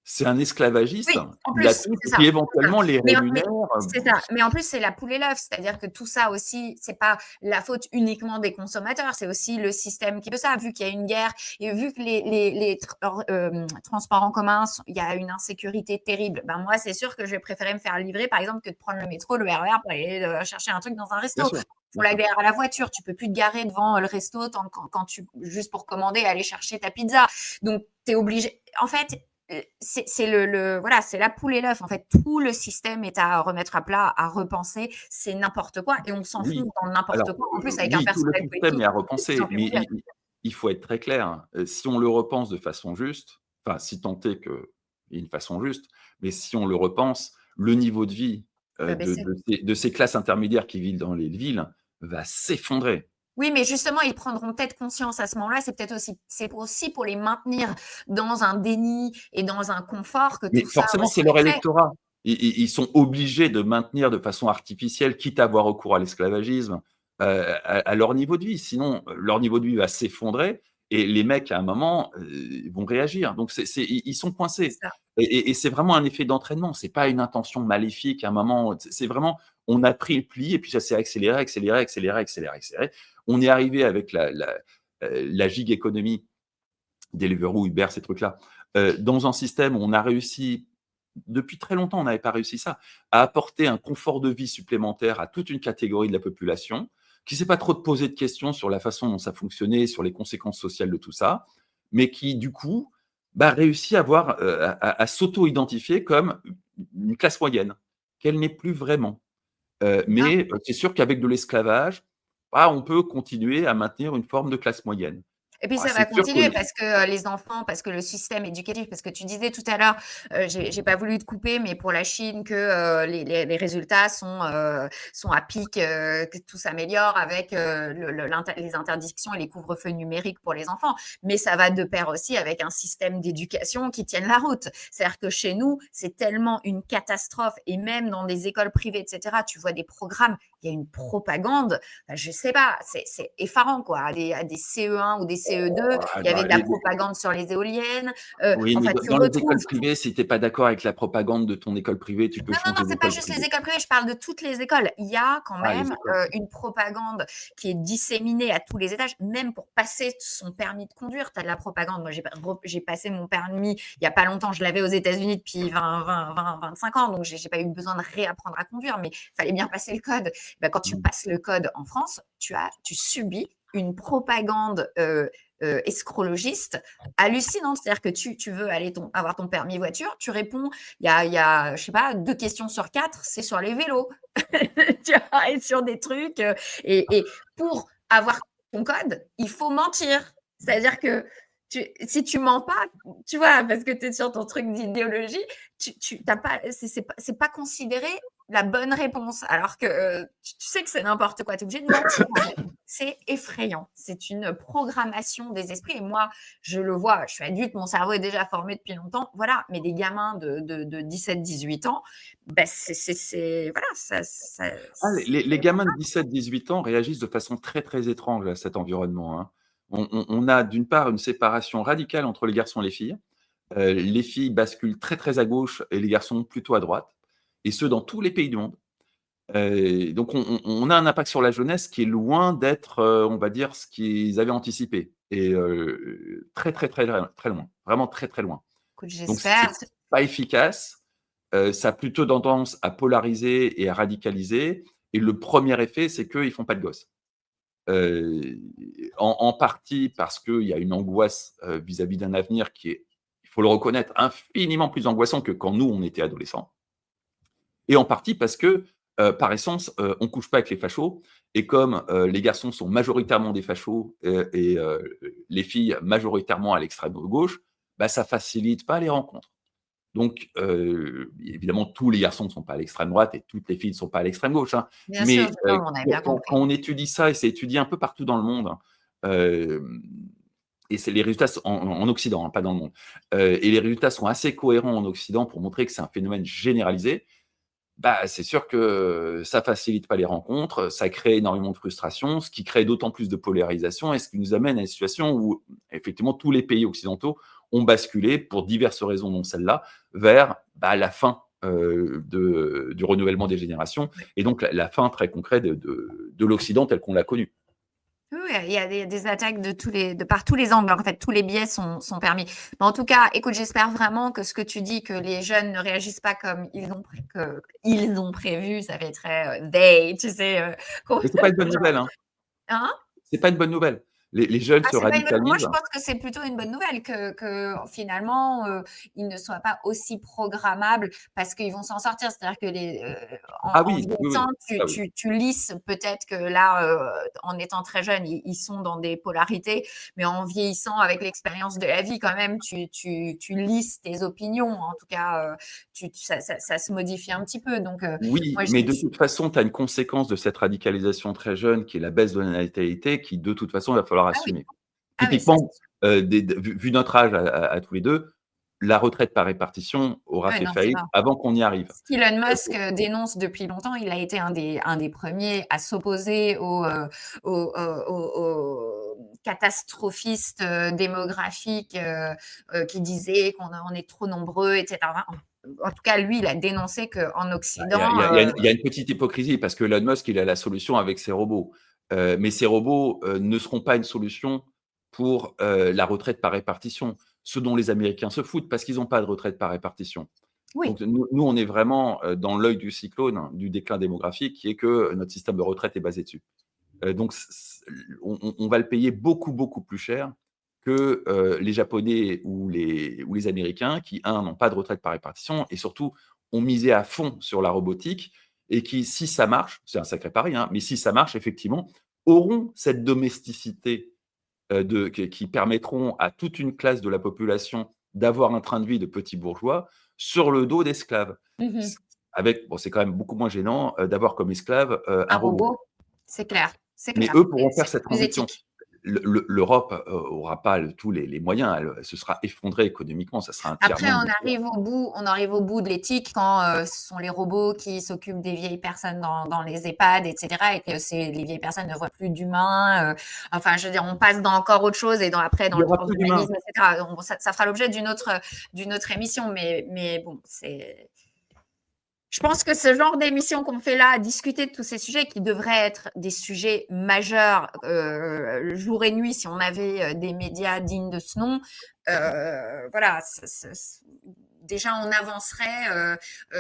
C'est un esclavagiste oui, en qui la plus, touche c'est et qui ça, c'est ça. éventuellement les Mais rémunère, c'est ça. Mais en plus, c'est la poule et l'œuf, c'est-à-dire que tout ça aussi, c'est pas la faute uniquement des consommateurs, c'est aussi le système qui veut ça. Vu qu'il y a une guerre et vu que transports en commun, il y a une insécurité terrible, ben moi, c'est sûr que je vais préférer me faire livrer, par exemple, que de prendre le métro, le RER pour aller chercher un truc dans un resto. bien sûr, Pour bien la sûr. guerre à la voiture, tu peux plus te garer devant le resto quand tu juste pour commander et aller chercher ta pizza. Donc, tu es obligé. En fait, c'est voilà, c'est la poule et l'œuf. En fait, tout le système est à remettre à plat, à repenser. C'est n'importe quoi et on s'enfonce Oui, dans n'importe alors, quoi. En plus, avec un oui, tout le personnel système est politique à de plus en repenser, plus mais mondial. il faut être très clair, si on le repense de façon juste, enfin, si tant est qu'il y ait une façon juste, mais si on le repense, le niveau de vie, Va baisser. de ces classes intermédiaires qui vivent dans les villes va s'effondrer. Oui, mais justement, ils prendront peut-être conscience à ce moment-là. C'est aussi pour les maintenir dans un déni et dans un confort que Mais tout ça forcément, aussi c'est leur est fait. électorat. Ils sont obligés de maintenir de façon artificielle, quitte à avoir recours à l'esclavagisme, à leur niveau de vie. Sinon, leur niveau de vie va s'effondrer et les mecs, à un moment, vont réagir. Donc ils sont C'est coincés ça. et c'est vraiment un effet d'entraînement. C'est pas une intention maléfique à un moment, c'est vraiment on a pris le pli et puis ça s'est accéléré, accéléré, accéléré, accéléré, accéléré. On est arrivé avec la gig économie, Deliveroo, Uber, ces trucs-là, dans un système où on a réussi depuis très longtemps, on n'avait pas réussi ça, à apporter un confort de vie supplémentaire à toute une catégorie de la population, qui ne s'est pas trop posé de questions sur la façon dont ça fonctionnait, sur les conséquences sociales de tout ça, mais qui, du coup, bah, réussit à, voir, à s'auto-identifier comme une classe moyenne, qu'elle n'est plus vraiment. Non. Mais c'est sûr qu'avec de l'esclavage, bah, on peut continuer à maintenir une forme de classe moyenne. Et puis Bah, ça va c'est sûr que continuer parce que, les enfants parce que le système éducatif parce que tu disais tout à l'heure, j'ai pas voulu te couper, mais pour la Chine que, les résultats sont à pic, que tout s'améliore avec, les interdictions et les couvre-feux numériques pour les enfants. Mais ça va de pair aussi avec un système d'éducation qui tienne la route. C'est-à-dire que chez nous, c'est tellement une catastrophe et même dans des écoles privées et cetera, tu vois des programmes, il y a une propagande, je sais pas, c'est effarant quoi. À des CE1 ou des CE2, ah il y avait bah, de la propagande sur les éoliennes. oui, mais Enfin, dans tu dans les écoles retrouves. privées, si tu es pas d'accord avec la propagande de ton école privée, tu peux Non, non, non, changer c'est pas d'école juste les privée. écoles privées, je parle de toutes les écoles. Il y a quand Ah, les même écoles. une propagande qui est disséminée à tous les étages, même pour passer son permis de conduire. Tu as de la propagande. Moi, j'ai passé mon permis il y a pas longtemps. Je l'avais aux États-Unis depuis 25 ans, donc j'ai pas eu besoin de réapprendre à conduire, mais il fallait bien passer le code. Ben, quand tu Mmh. passes le code en France, tu subis une propagande escrologiste hallucinante. C'est-à-dire que tu veux avoir ton permis voiture, tu réponds il y a, je sais pas, 2 questions sur 4, c'est sur les vélos. Tu vois? Et sur des trucs, et pour avoir ton code, il faut mentir. C'est-à-dire que si tu mens pas, tu vois? Parce que tu es sur ton truc d'idéologie, tu as pas c'est pas considéré la bonne réponse. Alors que, tu sais que c'est n'importe quoi. Tu es obligé de mentir, en fait. C'est effrayant. C'est une programmation des esprits et moi, je le vois, je suis adulte, mon cerveau est déjà formé depuis longtemps, voilà. Mais des gamins de 17-18 ans, bah, voilà, Ah, c'est les gamins de 17-18 ans réagissent de façon très, très étrange à cet environnement, hein. On a d'une part une séparation radicale entre les garçons et les filles basculent très, très à gauche et les garçons plutôt à droite et ce dans tous les pays du monde. Donc on a un impact sur la jeunesse qui est loin d'être, on va dire, ce qu'ils avaient anticipé et très, très, très, très loin, vraiment très, très loin. écoute, Donc j'espère. c'est pas efficace, ça a plutôt tendance à polariser et à radicaliser et le premier effet, c'est qu'ils font pas de gosses. Heu, en partie parce qu'il y a une angoisse, vis-à-vis d'un avenir qui est, il faut le reconnaître, infiniment plus angoissant que quand nous, on était adolescents et en partie parce que, par essence, on couche pas avec les fachos et comme, les garçons sont majoritairement des fachos, les filles majoritairement à l'extrême gauche, bah, ça facilite pas les rencontres. Donc, évidemment, tous les garçons ne sont pas à l'extrême droite et toutes les filles ne sont pas à l'extrême gauche, hein. Bien sûr, Mais, non, on avait bien quand compris. on étudie ça et c'est étudié un peu partout dans le monde, hein, hem et c'est les résultats sont en Occident, hein, pas dans le monde. Et les résultats sont assez cohérents en Occident pour montrer que c'est un phénomène généralisé. Bah, c'est sûr que ça facilite pas les rencontres, ça crée énormément de frustration, ce qui crée d'autant plus de polarisation et ce qui nous amène à une situation où, effectivement, tous les pays occidentaux ont basculé, pour diverses raisons, dont celle-là, vers, bah, la fin, du renouvellement des générations Ouais. et donc la fin très concrète de l'Occident tel qu'on l'a connu. Oui, oui, il y a des attaques de par tous les angles. En fait, tous les biais sont permis. Mais en tout cas, écoute, j'espère vraiment que ce que tu dis, que les jeunes ne réagissent pas comme ils ont prévu, ça fait très, they, tu sais, Mais c'est pas une bonne genre, nouvelle, hein. hein? C'est pas une bonne nouvelle. Les jeunes Ah, se c'est pas une bonne moi, radicalisent. je pense que c'est plutôt une bonne nouvelle que finalement, ils ne soient pas aussi programmables parce qu'ils vont s'en sortir. C'est-à-dire que Ah en oui, oui, oui, vieillissant, tu ça oui. tu tu lisses peut-être que là, en étant très jeune, ils sont dans des polarités, mais en vieillissant avec l'expérience de la vie quand même, tu lisses tes opinions. En tout cas, ça se modifie un petit peu donc Oui, moi mais de toute façon, tu as une conséquence de cette radicalisation très jeune qui est la baisse de la natalité qui, de toute façon, il va falloir ah oui, assumer. ah oui, ça Typiquement, c'est sûr. vu notre âge à tous les 2, la retraite par répartition aura Ah ouais, fait non, c'est faillite mort. avant qu'on y arrive. Ce qu'Elon Heu, Musk, dénonce depuis longtemps, il a été un des premiers à s'opposer catastrophiste démographique qui disait on est trop nombreux, etc. En tout cas, lui, il a dénoncé qu'en Occident. Il y a une petite hypocrisie parce que Elon Musk, il a la solution avec ses robots. Mais ces robots ne seront pas une solution pour la retraite par répartition, ce dont les Américains se foutent parce qu'ils n'ont pas de retraite par répartition. Oui. Donc nous, on est vraiment dans l'œil du cyclone, du déclin démographique, qui est que notre système de retraite est basé dessus. Donc on va le payer beaucoup, beaucoup plus cher que les Japonais ou les Américains qui, n'ont pas de retraite par répartition et surtout ont misé à fond sur la robotique et qui, si ça marche, c'est un sacré pari, hein, mais si ça marche, effectivement, auront cette domesticité qui permettront à toute une classe de la population d'avoir un train de vie de petits bourgeois sur le dos d'esclaves. Mhm. C'est quand même beaucoup moins gênant d'avoir comme esclave un Un robot. robot, c'est clair. C'est Mais clair. eux pourront faire C'est cette plus transition. éthique. L'Europe aura pas tous les moyens, elle se sera effondrée économiquement, ça sera un Après, tiers-monde. on arrive au bout de l'éthique quand ce sont les robots qui s'occupent des vieilles personnes dans les EHPAD, etc. Et que les vieilles personnes ne voient plus d'humains. Enfin, je veux dire, on passe dans encore autre chose et après, Il dans y le aura plus d'humains. transhumanisme, etc. Ça fera l'objet d'une autre émission. Mais bon, je pense que ce genre d'émission qu'on fait là, discuter de tous ces sujets qui devraient être des sujets majeurs jour et nuit si on avait des médias dignes de ce nom, voilà, déjà on avancerait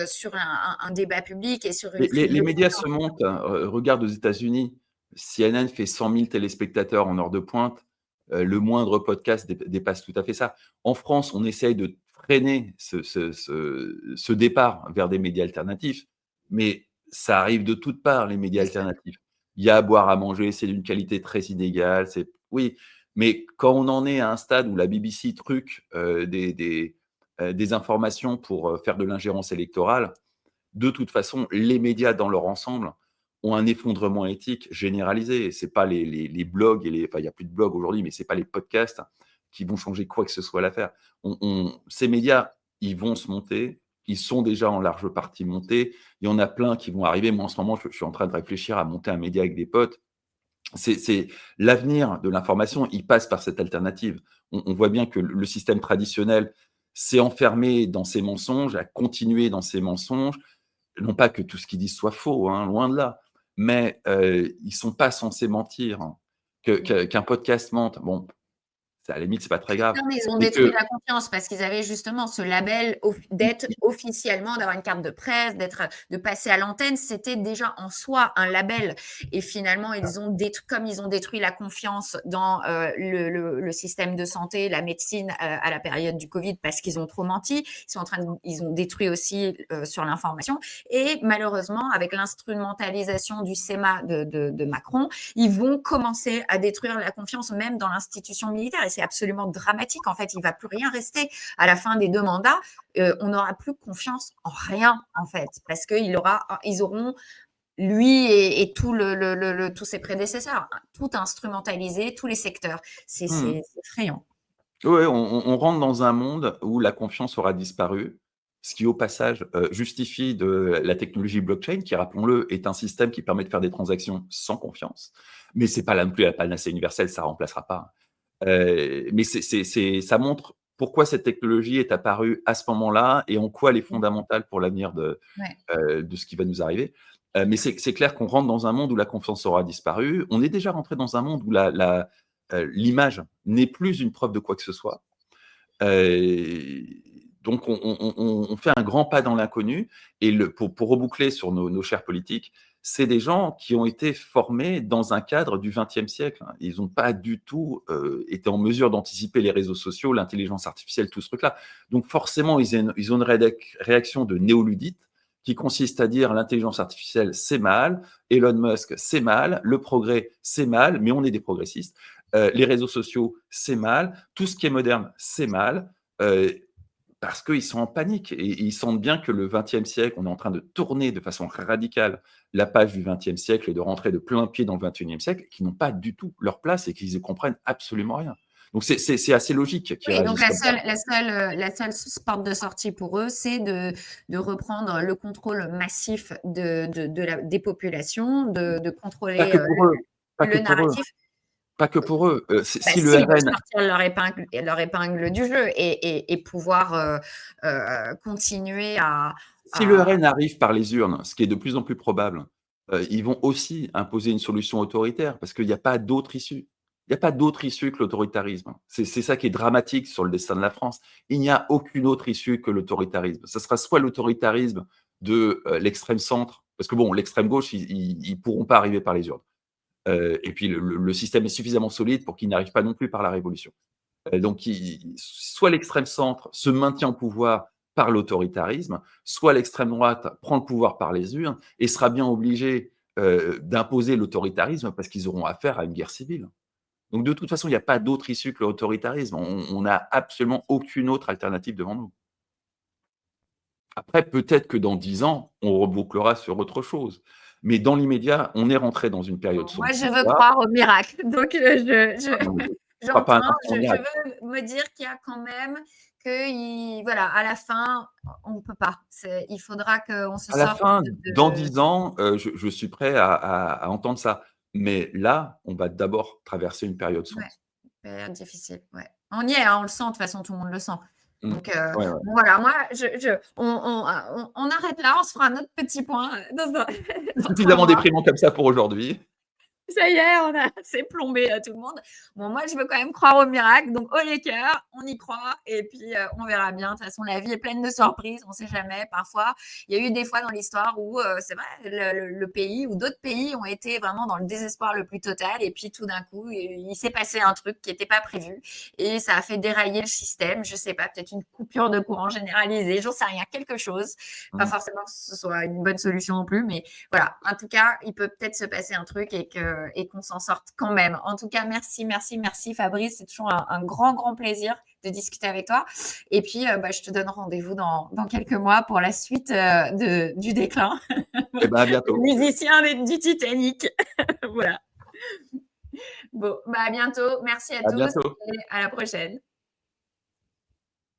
sur un débat public et sur une prise Les de médias se conscience. montent, regarde aux États-Unis, CNN fait 100 000 téléspectateurs en heure de pointe, le moindre podcast dépasse tout à fait ça. En France, on essaye de freiner ce départ vers des médias alternatifs, mais ça arrive de toutes parts, les médias alternatifs. Il y a à boire, à manger, c'est d'une qualité très inégale, oui, mais quand on en est à un stade où la BBC truque des informations pour faire de l'ingérence électorale, de toute façon, les médias dans leur ensemble ont un effondrement éthique généralisé. C'est pas les blogs enfin, il n'y a plus de blogs aujourd'hui, mais c'est pas les podcasts qui vont changer quoi que ce soit à l'affaire. Ces médias, ils vont se monter. Ils sont déjà en large partie montés. Il y en a plein qui vont arriver. Moi, en ce moment, je suis en train de réfléchir à monter un média avec des potes. C'est l'avenir de l'information, il passe par cette alternative. On voit bien que le système traditionnel s'est enfermé dans ses mensonges, a continué dans ses mensonges. Non pas que tout ce qu'ils disent soit faux, hein, loin de là, mais ils ne sont pas censés mentir, hein. Qu'un podcast mente, bon, à la limite, c'est pas très grave. Non, mais ils ont Mais détruit que la confiance parce qu'ils avaient justement ce label d'être officiellement, d'avoir une carte de presse, de passer à l'antenne. C'était déjà en soi un label. Et finalement, comme ils ont détruit la confiance dans le système de santé, la médecine à la période du Covid parce qu'ils ont trop menti. Ils ont détruit aussi sur l'information. Et malheureusement, avec l'instrumentalisation du SEMA de Macron, ils vont commencer à détruire la confiance même dans l'institution militaire. Et c'est absolument dramatique. En fait, il ne va plus rien rester à la fin des 2 mandats. On n'aura plus confiance en rien, en fait, parce qu'ils auront, lui et tous ses prédécesseurs, tout instrumentalisé, tous les secteurs. C'est effrayant. ouais, on rentre dans un monde où la confiance aura disparu, ce qui, au passage, justifie de la technologie blockchain qui, rappelons-le, est un système qui permet de faire des transactions sans confiance. Mais c'est pas non plus la panacée universelle, ça remplacera pas. Mais ça montre pourquoi cette technologie est apparue à ce moment-là et en quoi elle est fondamentale pour l'avenir Ouais. de ce qui va nous arriver. Mais c'est clair qu'on rentre dans un monde où la confiance aura disparu. On est déjà rentré dans un monde où l'image n'est plus une preuve de quoi que ce soit. Donc on fait un grand pas dans l'inconnu et pour reboucler sur nos chers politiques, c'est des gens qui ont été formés dans un cadre du XXe siècle. Ils n'ont pas du tout été en mesure d'anticiper les réseaux sociaux, l'intelligence artificielle, tout ce truc-là. Donc forcément, ils ont une réaction de néoludites qui consiste à dire l'intelligence artificielle, c'est mal, Elon Musk, c'est mal, le progrès, c'est mal, mais on est des progressistes. Les réseaux sociaux, c'est mal, tout ce qui est moderne, c'est mal, parce qu'ils sont en panique et ils sentent bien que le XXe siècle, on est en train de tourner de façon radicale la page du XXe siècle et de rentrer de plein pied dans le XXIe siècle, qui n'ont pas du tout leur place et qu'ils ne comprennent absolument rien. Donc c'est assez logique qu'ils Oui, donc réagissent comme ça. la seule porte de sortie pour eux, c'est de reprendre le contrôle massif des populations, de Pas contrôler que pour eux, pas que le pour eux. narratif. Pas que pour eux. Bah Si le si, ils veulent RN sortir leur épingle du jeu et pouvoir, continuer Si le à RN arrive par les urnes, ce qui est de plus en plus probable, ils vont aussi imposer une solution autoritaire parce qu'il n'y a pas d'autre issue. Il n'y a pas d'autre issue que l'autoritarisme. C'est ça qui est dramatique sur le destin de la France. Il n'y a aucune autre issue que l'autoritarisme. Ça sera soit l'autoritarisme de l'extrême centre, parce que bon, l'extrême gauche, ils pourront pas arriver par les urnes. Et puis le système est suffisamment solide pour qu'ils n'arrivent pas non plus par la révolution. Donc, soit l'extrême centre se maintient au pouvoir par l'autoritarisme, soit l'extrême droite prend le pouvoir par les urnes et sera bien obligée d'imposer l'autoritarisme parce qu'ils auront affaire à une guerre civile. Donc, de toute façon, il n'y a pas d'autre issue que l'autoritarisme. On n'a absolument aucune autre alternative devant nous. Après, peut-être que dans 10 ans, on rebouclera sur autre chose. Mais dans l'immédiat, on est rentré dans une période bon, moi sombre je pour veux ça. croire au miracle, donc Ah non, je ne crois pas un j'entends, instant au je miracle. veux me dire qu'il y a quand même voilà, à la fin, on ne peut pas. Il faudra qu'on se À la sorte fin, dans de 10 ans, je suis prêt à entendre ça. Mais là, on va d'abord traverser une période sombre. ouais, période difficile, ouais. On y est, hein, on le sent, de toute façon, tout le monde le sent. Mmh. Donc, Ouais, ouais. bon, voilà, moi, on arrête là, on se fera notre petit point dans 3 Suffisamment mois. déprimant comme ça pour aujourd'hui. Ça y est, on a c'est plombé tout le monde. Bon, moi, je veux quand même croire au miracle, donc haut les cœurs, on y croit et puis on verra bien. De toute façon, la vie est pleine de surprises, on ne sait jamais. Parfois, il y a eu des fois dans l'histoire où c'est vrai, le pays ou d'autres pays ont été vraiment dans le désespoir le plus total et puis tout d'un coup, il s'est passé un truc qui n'était pas prévu et ça a fait dérailler le système. Je sais pas, peut-être une coupure de courant généralisée, j'en sais rien, quelque chose. Pas Mmh. forcément que ce soit une bonne solution non plus, mais voilà. En tout cas, il peut peut-être se passer un truc et qu'on s'en sorte quand même. En tout cas, merci, merci, merci Fabrice. C'est toujours un grand, grand plaisir de discuter avec toi. Et puis, je te donne rendez-vous dans quelques mois pour la suite du déclin. Et ben, à Le bientôt. musicien du Titanic. Voilà. Bon, à bientôt. Merci à À tous bientôt. et à la prochaine.